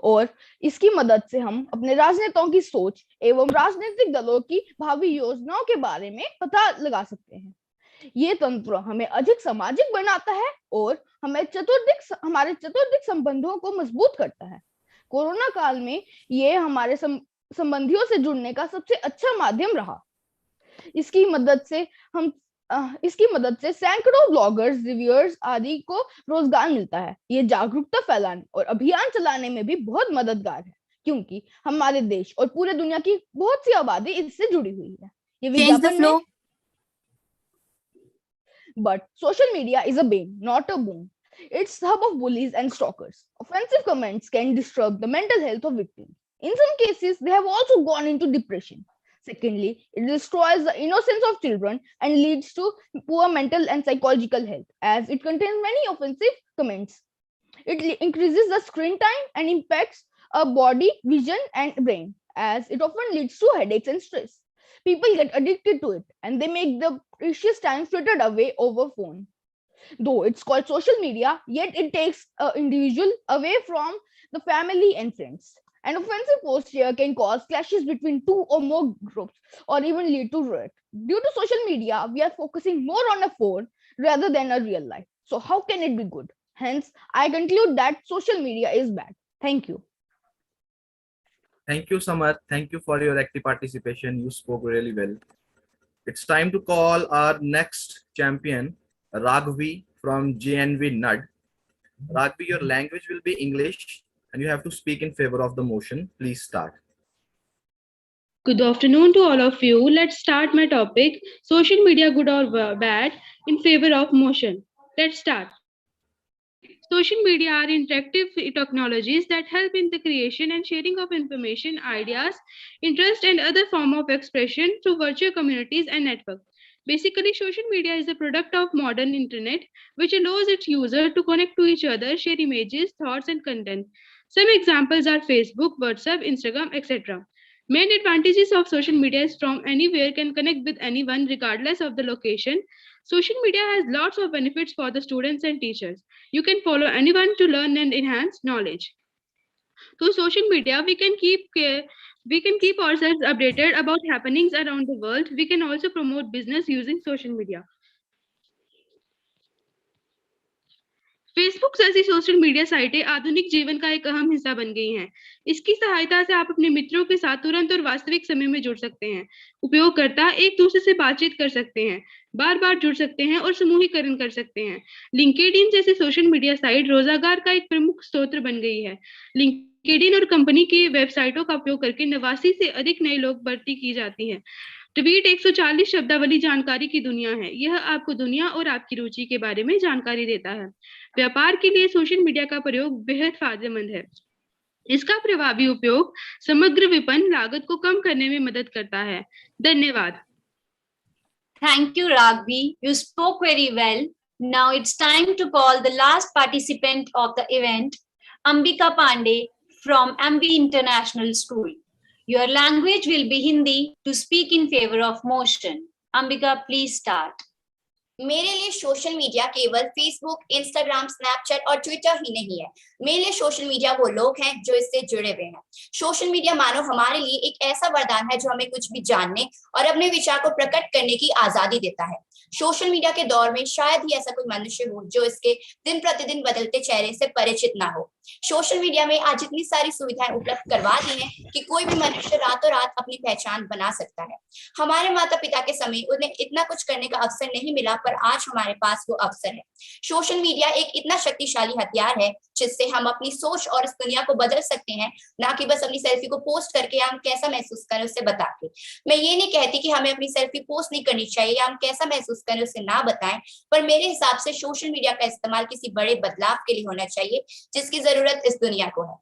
और इसकी मदद से हम अपने राजनेताओं की सोच एवं राजनीतिक दलों की भावी योजनाओं के बारे में पता लगा सकते हैं। ये तंत्र हमें अधिक सामाजिक बनाता है और हमारे चतुर्दिक संबंधों को मजबूत करता है। कोरोना काल में ये हमारे संबंधियों से जुड़ने का सबसे अच्छा माध्यम रहा। इसकी मदद से सैकड़ों ब्लॉगर्स, रिव्यूअर्स आदि को रोजगार मिलता है। ये जागरूकता फैलाने और अभियान चलाने में भी बहुत मददगार है, क्योंकि हमारे देश और पूरे दुनिया की बहुत सी आबादी इससे जुड़ी हुई है। ये विज्ञापन में, but social media is a bane, not a boon. It's the hub of bullies and stalkers. Offensive comments can disturb the mental health of victims. In some cases, they have also gone into depression. Secondly, it destroys the innocence of children and leads to poor mental and psychological health, as it contains many offensive comments. It increases the screen time and impacts our body, vision, and brain, as it often leads to headaches and stress. People get addicted to it, and they make the precious time frittered away over phone. Though it's called social media, yet it takes an individual away from the family and friends. An offensive post here can cause clashes between two or more groups or even lead to riot. Due to social media, we are focusing more on a phone rather than a real life. So how can it be good? Hence, I conclude that social media is bad. Thank you. Thank you, Samar. Thank you for your active participation. You spoke really well. It's time to call our next champion, Raghavi from JNV NUD. Raghavi, your language will be English and you have to speak in favor of the motion. Please start. Good afternoon to all of you. Let's start my topic, social media good or bad, in favor of motion. Let's start. Social media are interactive technologies that help in the creation and sharing of information, ideas, interest, and other form of expression through virtual communities and networks. Basically, social media is a product of modern internet, which allows its user to connect to each other, share images, thoughts, and content. Some examples are Facebook, WhatsApp, Instagram, etc. Main advantages of social media is from anywhere can connect with anyone regardless of the location. Social media has lots of benefits for the students and teachers. You can follow anyone to learn and enhance knowledge. Through social media, we can keep ourselves updated about happenings around the world. We can also promote business using social media. Facebook जैसी social media साइटें आधुनिक जीवन का एक अहम हिस्सा बन गई हैं। इसकी सहायता से आप अपने मित्रों के साथ तुरंत और वास्तविक समय में जुड़ सकते हैं। उपयोगकर्ता एक दूसरे से बातचीत कर सकते हैं, बार-बार जुड़ सकते हैं और समूहीकरण कर सकते हैं। लिंक्डइन जैसी सोशल मीडिया साइट रोजगार का एक प्रमुख स्रोत बन गई है। लिंक्डइन और कंपनी की वेबसाइटों का उपयोग करके 89 से अधिक नए लोग भर्ती की जाती है। ट्वीट 140 शब्दावली जानकारी की दुनिया है। यह आपको दुनिया और आपकी रुचि के बारे में जानकारी देता है। व्यापार के लिए सोशल मीडिया का प्रयोग बेहद फायदेमंद है। इसका प्रभावी उपयोग समग्र विपणन लागत को कम करने में मदद करता है। धन्यवाद। Thank you, Raghavi. You spoke very well. Now it's time to call the last participant of the event, Ambika Pandey from MV International School. Your language will be Hindi to speak in favor of motion. Ambika, please start. मेरे लिए social media केवल Facebook, Instagram, Snapchat और Twitter ही नहीं है। मेरे लिए social media वो लोग हैं जो इससे जुड़े हुए हैं। सोशल मीडिया मानो हमारे लिए एक ऐसा वरदान है जो हमें कुछ भी जानने और अपने विचार को प्रकट करने की आजादी देता है। सोशल मीडिया के दौर में शायद ही ऐसा कोई मनुष्य हो जो इसके दिन प्रतिदिन बदलते चेहरे से परिचित ना हो। सोशल मीडिया में आज इतनी सारी सुविधाएं उपलब्ध करवा दी हैं कि कोई भी मनुष्य रातों रात अपनी पहचान बना सकता है। हमारे माता पिता के समय उन्हें इतना कुछ करने का अवसर नहीं मिला, पर आज हमारे पास वो अवसर है। सोशल मीडिया एक इतना शक्तिशाली हथियार है जिससे हम अपनी सोच और इस दुनिया को बदल सकते हैं, ना कि बस अपनी सेल्फी को पोस्ट करके हम कैसा महसूस करें उससे बता के। मैं ये नहीं कहती कि हमें अपनी सेल्फी पोस्ट नहीं करनी चाहिए या हम कैसा महसूस करें उससे ना बताएं, पर मेरे हिसाब से सोशल मीडिया का इस्तेमाल किसी बड़े बदलाव के लिए होना चाहिए जिसकी जरूरत इस दुनिया को है।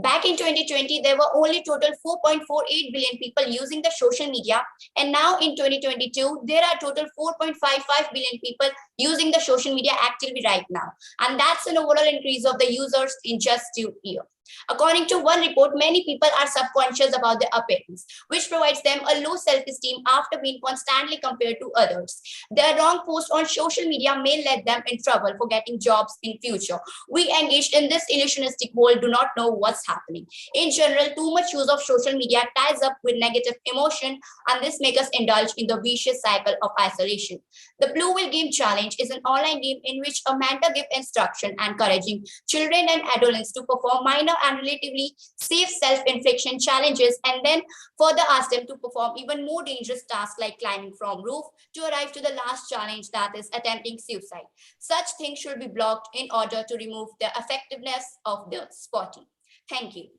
Back in 2020, there were only total 4.48 billion people using the social media, and now in 2022, there are total 4.55 billion people using the social media actively right now, and that's an overall increase of the users in just 2 years. According to one report, many people are subconscious about their appearance, which provides them a low self-esteem after being constantly compared to others. Their wrong posts on social media may let them in trouble for getting jobs in future. We engaged in this illusionistic world do not know what's happening. In general, too much use of social media ties up with negative emotion, and this makes us indulge in the vicious cycle of isolation. The Blue Whale Game Challenge is an online game in which a mentor gives instruction encouraging children and adolescents to perform minor and relatively safe self-infliction challenges, and then further ask them to perform even more dangerous tasks like climbing from roof to arrive to the last challenge, that is attempting suicide. Such things should be blocked in order to remove the effectiveness of the spotting. Thank you.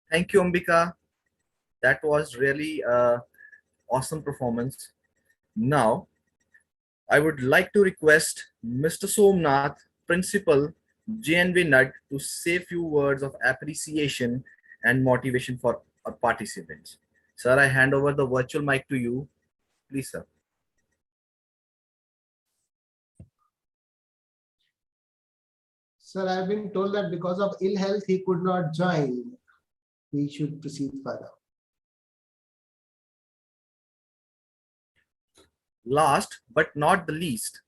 Thank you, Ambika. That was really awesome performance. Now, I would like to request Mr. Somnath, Principal, JNV NUD, to say a few words of appreciation and motivation for our participants. Sir, I hand over the virtual mic to you. Please, sir. Sir, I've been told that because of ill health, he could not join. We should proceed further. Last but not the least,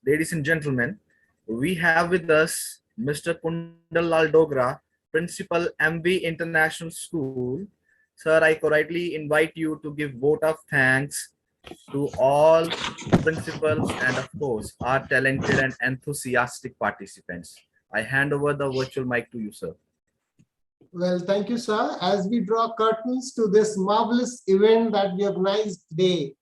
ladies and gentlemen, we have with us Mr. Kundal Dogra, Principal MV International School. Sir, I correctly invite you to give vote of thanks to all principals and of course our talented and enthusiastic participants. I hand over the virtual mic to you, sir. Well, thank you, sir. As we draw curtains to this marvelous event that we organized today,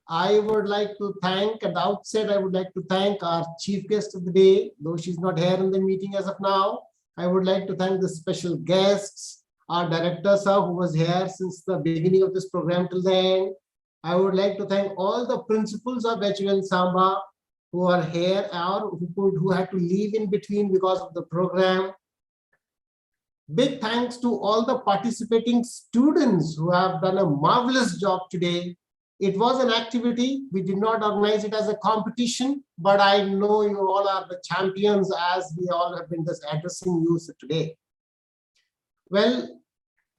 I would like to thank, at the outset, I would like to thank our chief guest of the day, though she's not here in the meeting as of now. I would like to thank the special guests, our director, sir, who was here since the beginning of this program till the end. I would like to thank all the principals of HUL Samba who are here or who had to leave in between because of the program. Big thanks to all the participating students who have done a marvelous job today. It was an activity. We did not organize it as a competition, but I know you all are the champions as we all have been just addressing you today. Well,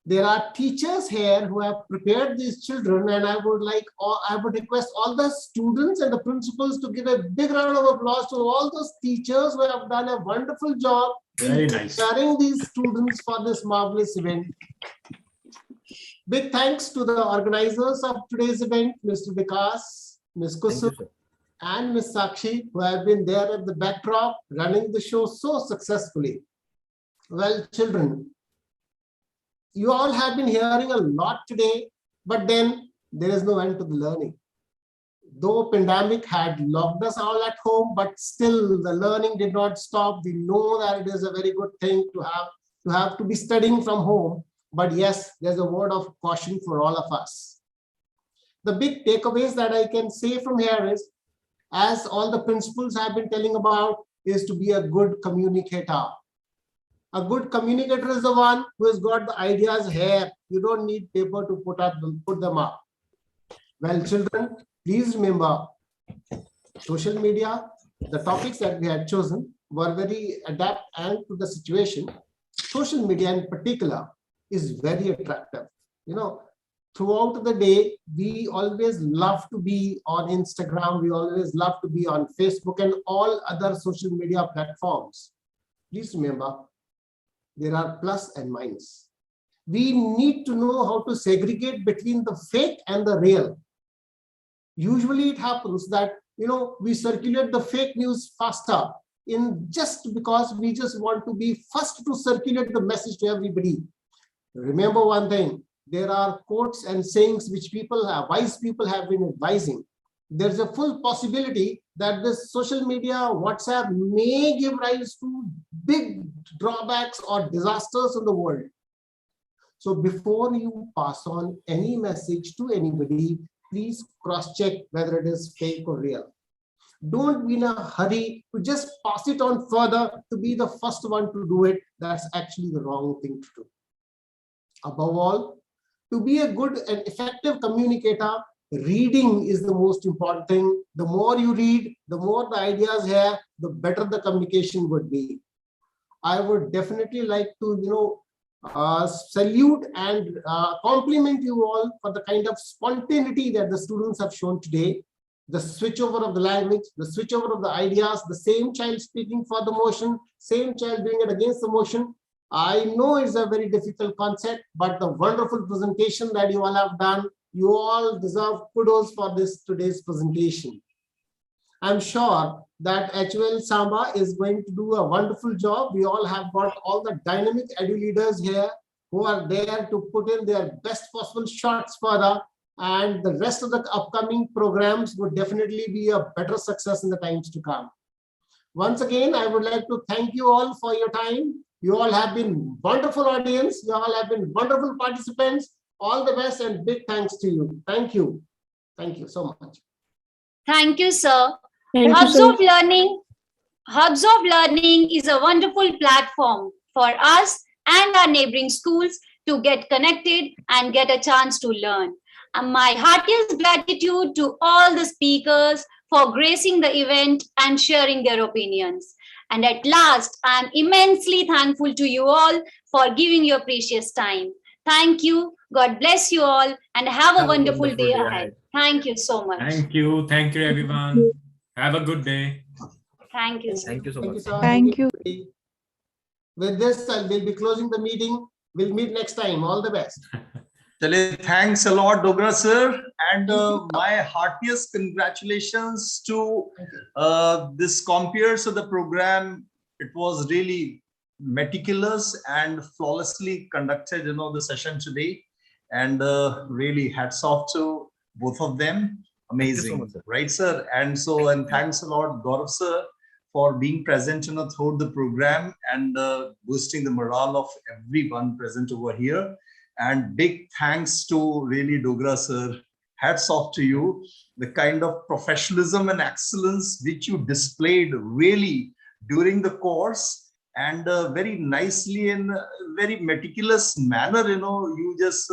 there are teachers here who have prepared these children, and I would request all the students and the principals to give a big round of applause to all those teachers who have done a wonderful job in preparing these students for this marvelous event. Big thanks to the organizers of today's event, Mr. Vikas, Ms. Kusum, and Ms. Sakshi, who have been there at the backdrop, running the show so successfully. Well, children, you all have been hearing a lot today, but then there is no end to the learning. Though pandemic had locked us all at home, but still the learning did not stop. We know that it is a very good thing to have to be studying from home. But yes, there's a word of caution for all of us. The big takeaways that I can say from here is, as all the principals have been telling about, is to be a good communicator. A good communicator is the one who has got the ideas here. You don't need paper to put them up. Well, children, please remember, social media, the topics that we had chosen were very adapt and to the situation. Social media in particular is very attractive. You know, throughout the day, we always love to be on Instagram. We always love to be on Facebook and all other social media platforms. Please remember, there are plus and minus. We need to know how to segregate between the fake and the real. Usually it happens that, we circulate the fake news faster in just because we just want to be first to circulate the message to everybody. Remember one thing, there are quotes and sayings which wise people have been advising. There's a full possibility that this social media, WhatsApp may give rise to big drawbacks or disasters in the world. So before you pass on any message to anybody, please cross-check whether it is fake or real. Don't be in a hurry to just pass it on further to be the first one to do it. That's actually the wrong thing to do. Above all, to be a good and effective communicator, reading is the most important thing. The more you read, the more the ideas here, the better the communication would be. I would definitely like to, salute and compliment you all for the kind of spontaneity that the students have shown today. The switchover of the language, the switchover of the ideas, the same child speaking for the motion, same child doing it against the motion. I know it's a very difficult concept, but the wonderful presentation that you all have done, you all deserve kudos for today's presentation. I'm sure that HUL Samba is going to do a wonderful job. We all have got all the dynamic edu leaders here who are there to put in their best possible shots further, and the rest of the upcoming programs would definitely be a better success in the times to come. Once again, I would like to thank you all for your time. You all have been wonderful audience. You all have been wonderful participants. All the best and big thanks to you. Thank you. Thank you so much. Thank you, sir. Thank you, Hubs of Learning is a wonderful platform for us and our neighboring schools to get connected and get a chance to learn. And my heartiest gratitude to all the speakers for gracing the event and sharing their opinions. And at last, I am immensely thankful to you all for giving your precious time. Thank you. God bless you all and have a wonderful day ahead. Thank you so much. Thank you. Thank you, everyone. Have a good day. Thank you. Thank you so much. Thank you. With this, we'll be closing the meeting. We'll meet next time. All the best. Thanks a lot, Dogra sir, and my heartiest congratulations to this compeers of the program. It was really meticulous and flawlessly conducted, the session today, and really hats off to both of them. Amazing, so much, right, sir? And thanks a lot, Gaurav sir, for being present, throughout the program and boosting the morale of everyone present over here. And big thanks to really Dogra sir. Hats off to you. The kind of professionalism and excellence which you displayed really during the course, and very nicely in a very meticulous manner, you just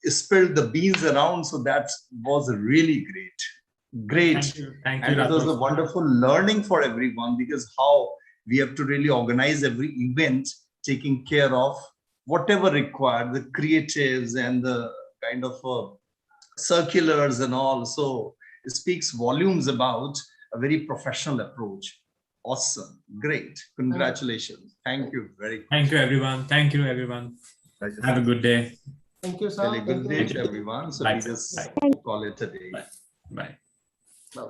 spilled the beans around. So that was really great. Thank you. Thank and you, it was a wonderful learning for everyone, because how we have to really organize every event, taking care of whatever required, the creatives and the kind of circulars and all. So it speaks volumes about a very professional approach. Awesome. Great. Congratulations. Thank you very much. Thank you, everyone. Thank you, everyone. Have a good day. Thank you, sir. Good day to everyone. So we just call it a day. Bye. Bye.